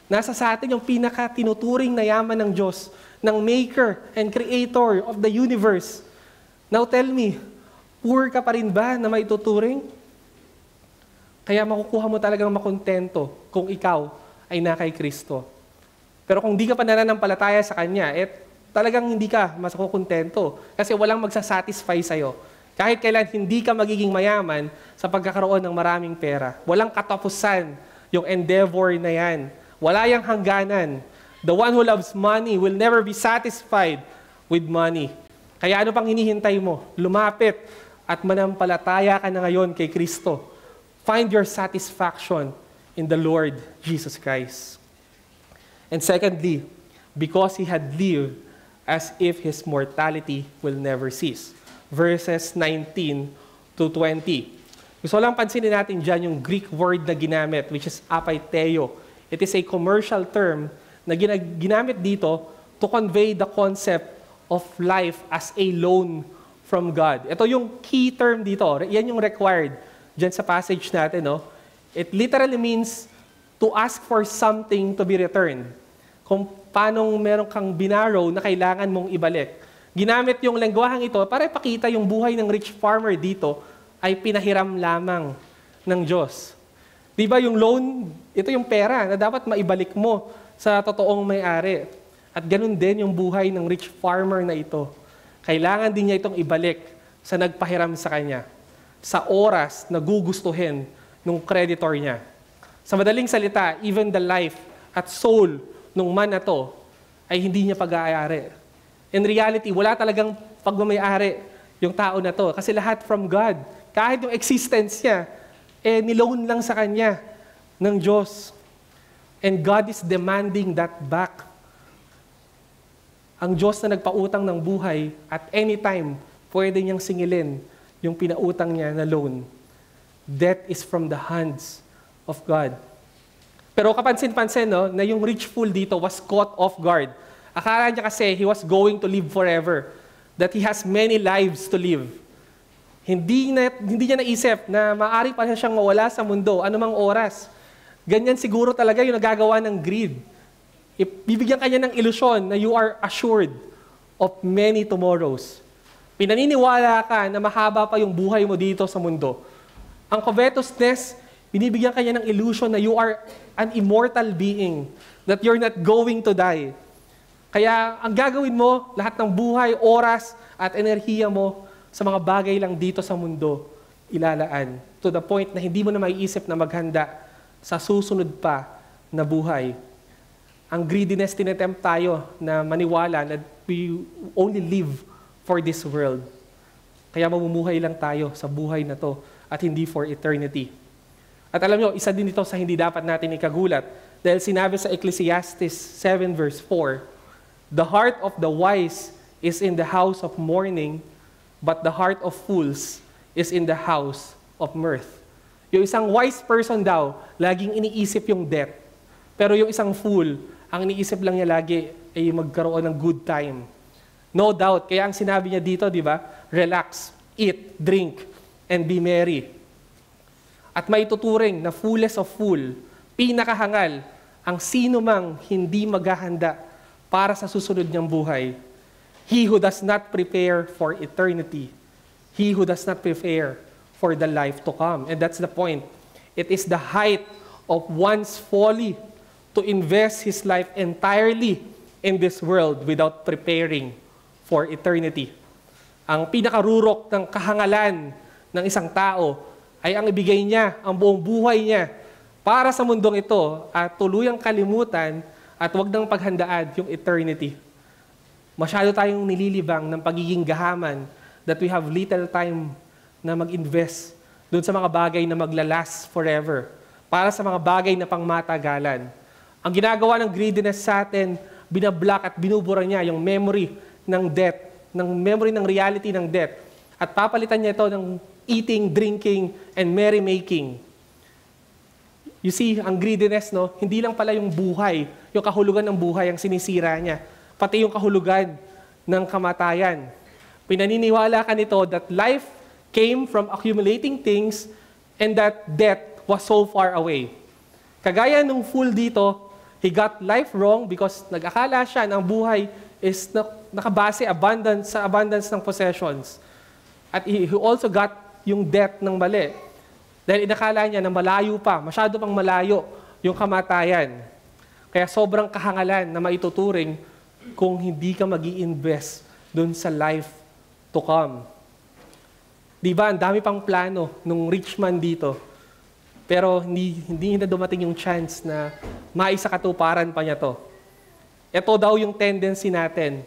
Nasa sa atin yung pinaka-tinuturing na yaman ng Diyos, ng Maker and Creator of the universe. Now tell me, poor ka pa rin ba na maituturing? Kaya makukuha mo talagang makontento kung ikaw ay na kay Kristo. Pero kung di ka pa nananampalataya sa Kanya, talagang hindi ka makukontento kasi walang magsasatisfy sa'yo. Kahit kailan hindi ka magiging mayaman sa pagkakaroon ng maraming pera. Walang katapusan yung endeavor na yan. Wala yang hangganan. The one who loves money will never be satisfied with money. Kaya ano pang hinihintay mo? Lumapit at manampalataya ka na ngayon kay Kristo. Find your satisfaction in the Lord Jesus Christ. And secondly, because He had lived as if His mortality will never cease. Verses 19 to 20. Gusto lang pansinin natin dyan yung Greek word na ginamit, which is apaiteo. It is a commercial term na ginamit dito to convey the concept of life as a loan from God. Ito yung key term dito. Yan yung required dyan sa passage natin. No? It literally means to ask for something to be returned. Kung paano meron kang binarrow na kailangan mong ibalik. Ginamit yung lengguahang ito para ipakita yung buhay ng rich farmer dito ay pinahiram lamang ng Diyos. Di ba yung loan, ito yung pera na dapat maibalik mo sa totoong may-ari. At ganun din yung buhay ng rich farmer na ito. Kailangan din niya itong ibalik sa nagpahiram sa kanya. Sa oras na gugustuhin ng creditor niya. Sa madaling salita, even the life at soul ng man na to ay hindi niya pag-aayari. In reality, wala talagang pagmamayari yung tao na to. Kasi lahat from God. Kahit yung existence niya, niloan lang sa kanya ng Diyos. And God is demanding that back. Ang Diyos na nagpautang ng buhay, at any time, pwede niyang singilin yung pinautang niya na loan. Debt is from the hands of God. Pero kapansin-pansin, no, na yung rich fool dito was caught off guard. Akala niya kasi he was going to live forever. That he has many lives to live. Hindi niya naisip na maaari pa siyang mawala sa mundo anumang oras. Ganyan siguro talaga yung nagagawa ng greed. Bibigyan kanya ng ilusyon na you are assured of many tomorrows. Pinaniniwala ka na mahaba pa yung buhay mo dito sa mundo. Ang covetousness, binibigyan kanya ng illusion na you are an immortal being, that you're not going to die. Kaya ang gagawin mo, lahat ng buhay, oras, at enerhiya mo sa mga bagay lang dito sa mundo, ilalaan. To the point na hindi mo na maiisip na maghanda sa susunod pa na buhay. Ang greediness, tinetempt tayo na maniwala na we only live for this world. Kaya mamumuhay lang tayo sa buhay na to at hindi for eternity. At alam nyo, isa din ito sa hindi dapat natin ikagulat. Dahil sinabi sa Ecclesiastes 7 verse 4, "The heart of the wise is in the house of mourning, but the heart of fools is in the house of mirth." Yung isang wise person daw, laging iniisip yung death. Pero yung isang fool, ang iniisip lang niya lagi ay magkaroon ng good time. No doubt. Kaya ang sinabi niya dito, di ba? Relax, eat, drink, and be merry. At maituturing na fullest of full, pinakahangal, ang sino mang hindi maghahanda para sa susunod niyang buhay. He who does not prepare for eternity. He who does not prepare for the life to come. And that's the point. It is the height of one's folly to invest his life entirely in this world without preparing for eternity. Ang pinakarurok ng kahangalan ng isang tao ay ang ibigay niya, ang buong buhay niya para sa mundong ito at tuluyang kalimutan at wag nang paghandaan yung eternity. Masyado tayong nililibang ng pagiging gahaman that we have little time na mag-invest doon sa mga bagay na maglalast forever, para sa mga bagay na pangmatagalan. Ang ginagawa ng greediness sa atin, binablock at binubura niya yung memory ng death, ng memory ng reality ng death. At papalitan niya ito ng eating, drinking, and merrymaking. You see, ang greediness, no, hindi lang pala yung buhay, yung kahulugan ng buhay ang sinisira niya, pati yung kahulugan ng kamatayan. Pinaniniwala ka nito that life came from accumulating things and that death was so far away. Kagaya nung fool dito, He got life wrong because nag-akala siya na ang buhay is nakabase sa abundance ng possessions. At he also got yung death ng mali. Dahil inakala niya na malayo pa, masyado pang malayo yung kamatayan. Kaya sobrang kahangalan na maituturing kung hindi ka mag-i-invest dun sa life to come. Diba, ang dami pang plano nung rich man dito. Pero hindi na dumating yung chance na maisakatuparan pa niya to. Ito daw yung tendency natin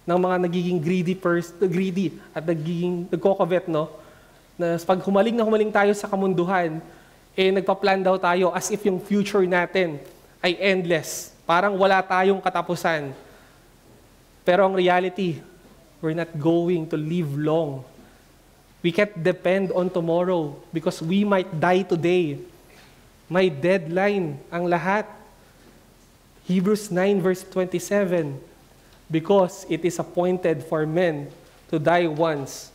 ng mga nagiging greedy at nagko-covet, no? Na pag humaling tayo sa kamunduhan, nagpa-plan daw tayo as if yung future natin ay endless. Parang wala tayong katapusan. Pero ang reality, we're not going to live long. We can't depend on tomorrow because we might die today. May deadline ang lahat. Hebrews 9 verse 27, because it is appointed for men to die once,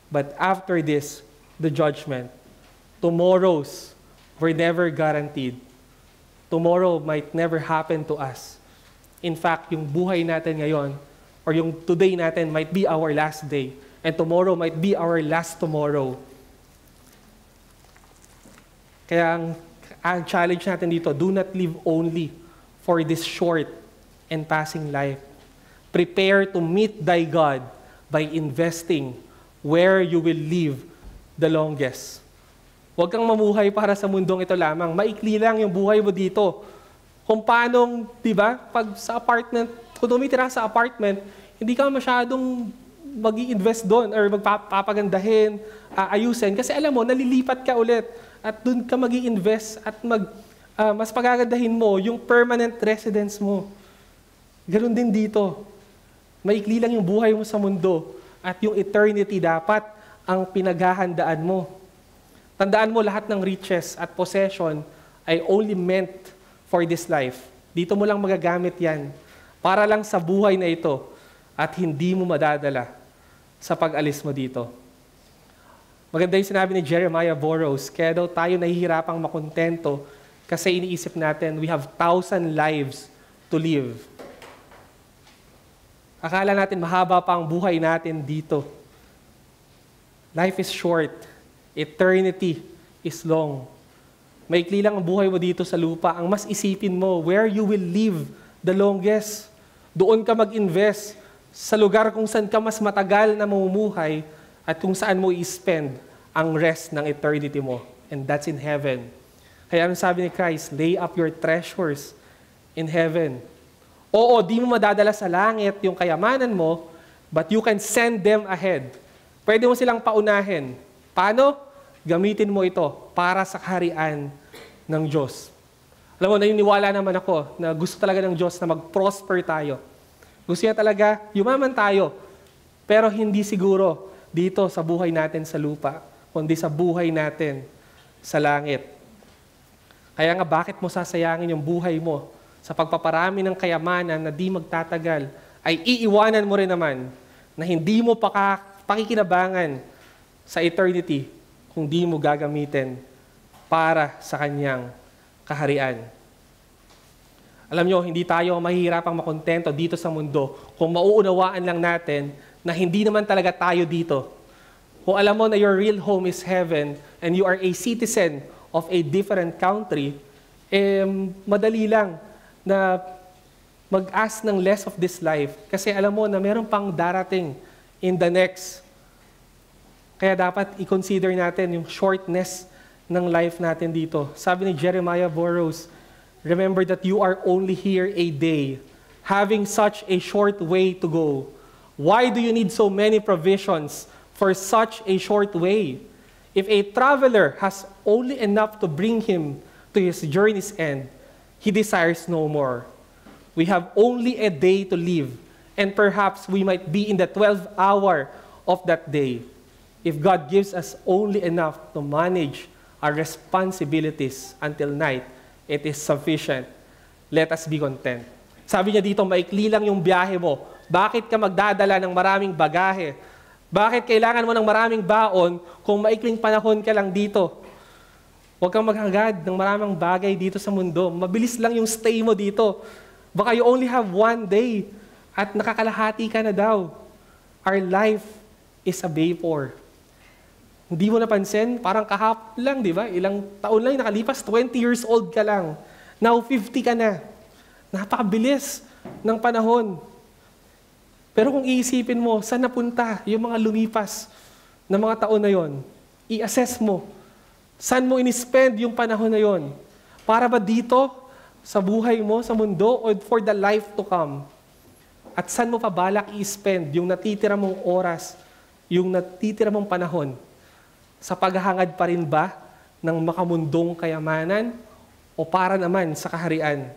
but after this, the judgment. Tomorrows were never guaranteed. Tomorrow might never happen to us. In fact, yung buhay natin ngayon, or yung today natin might be our last day, and tomorrow might be our last tomorrow. Kaya ang challenge natin dito, do not live only for this short and passing life. Prepare to meet thy God by investing where you will live the longest. Huwag kang mamuhay para sa mundong ito lamang. Maikli lang yung buhay mo dito. Kung paanong, di ba, pag sa apartment, kung tumitira sa apartment, hindi ka masyadong mag-i-invest doon or magpapagandahin, ayusin. Kasi alam mo, nalilipat ka ulit at doon ka mag-i-invest at mas pagagandahin mo yung permanent residence mo. Ganun din dito. Maikli lang yung buhay mo sa mundo at yung eternity dapat ang pinaghahandaan mo. Tandaan mo, lahat ng riches at possession ay only meant for this life. Dito mo lang magagamit yan para lang sa buhay na ito at hindi mo madadala sa pag-alis mo dito. Maganda yung sinabi ni Jeremiah Burroughs, kaya daw tayo nahihirapang makontento kasi iniisip natin, we have 1,000 lives to live. Akala natin mahaba pa ang buhay natin dito. Life is short. Eternity is long. Maikli lang ang buhay mo dito sa lupa. Ang mas isipin mo, where you will live the longest. Doon ka mag-invest sa lugar kung saan ka mas matagal na mamumuhay at kung saan mo i-spend ang rest ng eternity mo. And that's in heaven. Kaya ano sabi ni Christ? Lay up your treasures in heaven. Oo, di mo madadala sa langit yung kayamanan mo, but you can send them ahead. Pwede mo silang paunahin. Paano? Gamitin mo ito para sa kaharian ng Diyos. Alam mo, naniniwala naman ako na gusto talaga ng Diyos na mag-prosper tayo. Gusto niya talaga, yumaman tayo. Pero hindi siguro dito sa buhay natin sa lupa, kundi sa buhay natin sa langit. Kaya nga, bakit mo sasayangin yung buhay mo sa pagpaparami ng kayamanan na di magtatagal, ay iiwanan mo rin naman na hindi mo pakikinabangan sa eternity kung di mo gagamitin para sa kanyang kaharian. Alam nyo, hindi tayo mahihirapang makontento dito sa mundo kung mauunawaan lang natin na hindi naman talaga tayo dito. Kung alam mo na your real home is heaven and you are a citizen of a different country, madali lang na mag-ask ng less of this life. Kasi alam mo na meron pang darating in the next. Kaya dapat i-consider natin yung shortness ng life natin dito. Sabi ni Jeremiah Burroughs, remember that you are only here a day, having such a short way to go. Why do you need so many provisions for such a short way? If a traveler has only enough to bring him to his journey's end, he desires no more. We have only a day to live, and perhaps we might be in the 12th hour of that day. If God gives us only enough to manage our responsibilities until night, it is sufficient. Let us be content. Sabi niya dito, maikli lang yung biyahe mo. Bakit ka magdadala ng maraming bagahe? Bakit kailangan mo ng maraming baon kung maikling panahon ka lang dito? Huwag kang maghagad ng maraming bagay dito sa mundo. Mabilis lang yung stay mo dito. Baka you only have one day at nakakalahati ka na daw. Our life is a vapor. Hindi mo napansin, parang kahapon lang, di ba? Ilang taon lang yung nakalipas, 20 years old ka lang. Now 50 ka na. Napakabilis ng panahon. Pero kung iisipin mo, saan napunta yung mga lumipas na mga taon na yon? I-assess mo. Saan mo in-spend yung panahon na yon? Para ba dito, sa buhay mo, sa mundo, o for the life to come? At saan mo pa balak i-spend yung natitira mong oras, yung natitira mong panahon? Sa paghahangad pa rin ba ng makamundong kayamanan o para naman sa kaharian?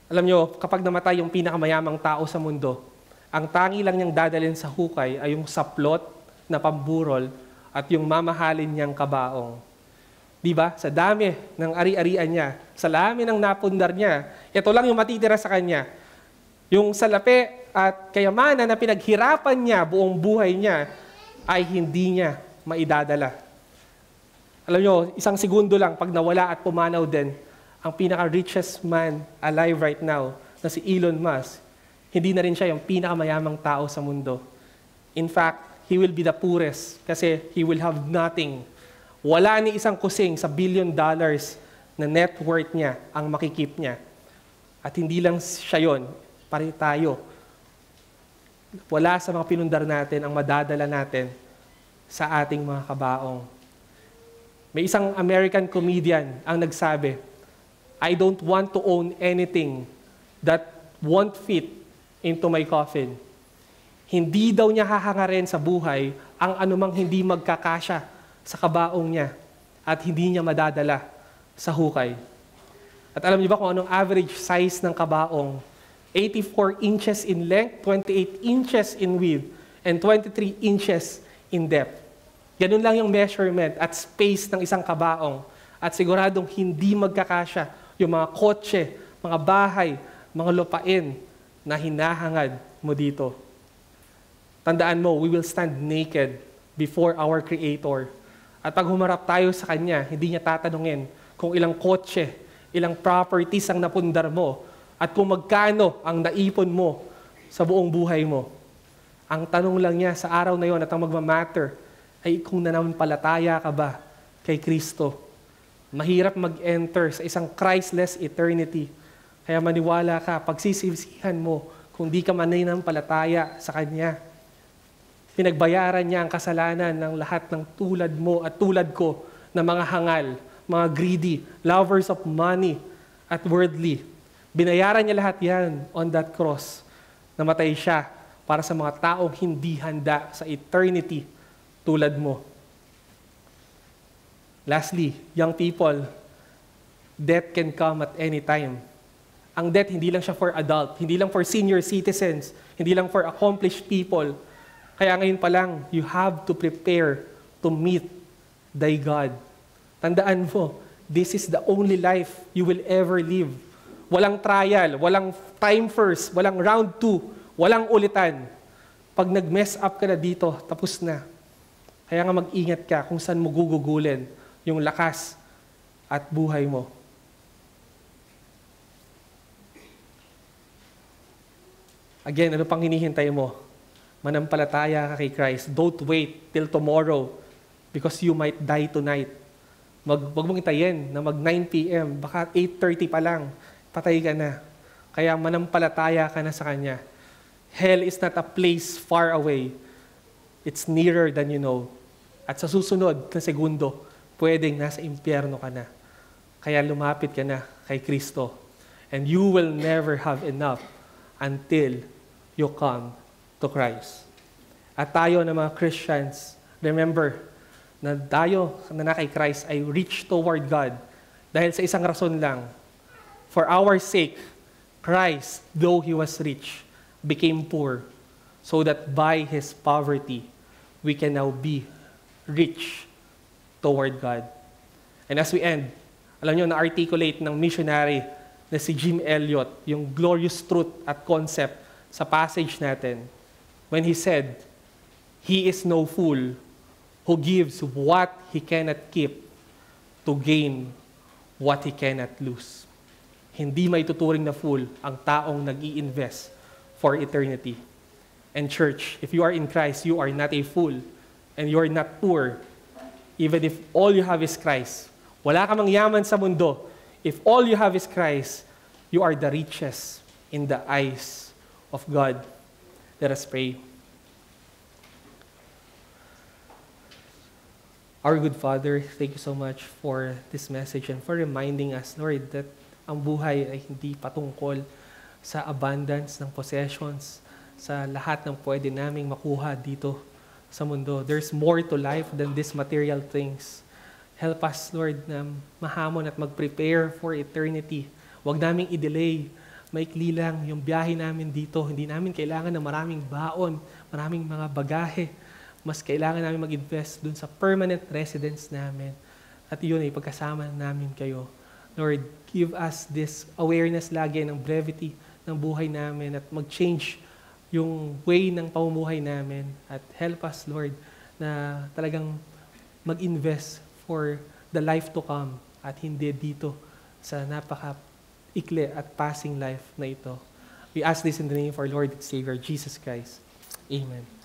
Alam nyo, kapag namatay yung pinakamayamang tao sa mundo, ang tangi lang niyang dadalhin sa hukay ay yung saplot na pamburol at yung mamahalin niyang kabaong. Di ba? Sa dami ng ari-arian niya, sa dami ng napundar niya, ito lang yung matitira sa kanya. Yung salapi at kayamanan na pinaghirapan niya buong buhay niya ay hindi niya maidadala. Alam nyo, isang segundo lang pag nawala at pumanaw din, ang pinaka-richest man alive right now na si Elon Musk, hindi na rin siya yung pinakamayamang tao sa mundo. In fact, he will be the poorest kasi he will have nothing. Wala ni isang kusing sa $1 billion na net worth niya ang makikip niya. At hindi lang siya yun, pare tayo. Wala sa mga pinundar natin ang madadala natin sa ating mga kabaong. May isang American comedian ang nagsabi, I don't want to own anything that won't fit into my coffin. Hindi daw niya hahangarin sa buhay ang anumang hindi magkakasya sa kabaong niya at hindi niya madadala sa hukay. At alam niyo ba kung anong average size ng kabaong? 84 inches in length, 28 inches in width, and 23 inches in depth. Ganun lang yung measurement at space ng isang kabaong. At siguradong hindi magkakasya yung mga kotse, mga bahay, mga lupain na hinahangad mo dito. Tandaan mo, we will stand naked before our Creator. At pag humarap tayo sa Kanya, hindi niya tatanungin kung ilang kotse, ilang properties ang napundar mo, at kung magkano ang naipon mo sa buong buhay mo. Ang tanong lang niya sa araw na yon at ang magmamatter ay kung nananampalataya ka ba kay Kristo. Mahirap mag-enter sa isang Christless eternity. Kaya maniwala ka, pagsisisihan mo kung di ka mananampalataya sa Kanya. Pinagbayaran niya ang kasalanan ng lahat ng tulad mo at tulad ko na mga hangal, mga greedy, lovers of money at worldly. Binayaran niya lahat yan on that cross. Namatay siya para sa mga taong hindi handa sa eternity tulad mo. Lastly, young people, death can come at any time. Ang death hindi lang siya for adult, hindi lang for senior citizens, hindi lang for accomplished people. Kaya ngayon pa lang, you have to prepare to meet thy God. Tandaan mo, this is the only life you will ever live. Walang trial, walang time first, walang round 2, walang ulitan. Pag nag-mess up ka na dito, tapos na. Kaya nga mag-ingat ka kung saan mo gugugulin yung lakas at buhay mo. Again, ano pang hinihintay mo? Manampalataya ka kay Christ. Don't wait till tomorrow because you might die tonight. Wag mong itayin na mag 9 p.m., baka 8:30 pa lang, patay ka na. Kaya manampalataya ka na sa Kanya. Hell is not a place far away. It's nearer than you know. At sa susunod na segundo, pwedeng nasa impyerno ka na. Kaya lumapit ka na kay Kristo. And you will never have enough until you come to Christ. At tayo na mga Christians, remember na tayo na kay Christ ay reach toward God dahil sa isang rason lang. For our sake, Christ, though He was rich, became poor so that by His poverty, we can now be rich toward God. And as we end, alam nyo, na-articulate ng missionary na si Jim Elliot yung glorious truth at concept sa passage natin when he said, He is no fool who gives what he cannot keep to gain what he cannot lose. Hindi may tuturing na fool ang taong nag-i-invest for eternity. And church, if you are in Christ, you are not a fool and you are not poor. Even if all you have is Christ. Wala ka mang yaman sa mundo. If all you have is Christ, you are the richest in the eyes of God. Let us pray. Our good Father, thank you so much for this message and for reminding us, Lord, that ang buhay ay hindi patungkol sa abundance ng possessions, sa lahat ng pwede naming makuha dito sa mundo. There's more to life than these material things. Help us, Lord, na mahamon at mag-prepare for eternity. Huwag naming i-delay. Maikli lang yung biyahe namin dito. Hindi namin kailangan ng maraming baon, maraming mga bagahe. Mas kailangan namin mag-invest dun sa permanent residence namin. At yun ay pagkasama namin kayo. Lord, give us this awareness lagi ng brevity ng buhay namin at mag-change yung way ng pamumuhay namin. At help us, Lord, na talagang mag-invest for the life to come at hindi dito sa napaka-ikli at passing life na ito. We ask this in the name of our Lord and Savior, Jesus Christ. Amen.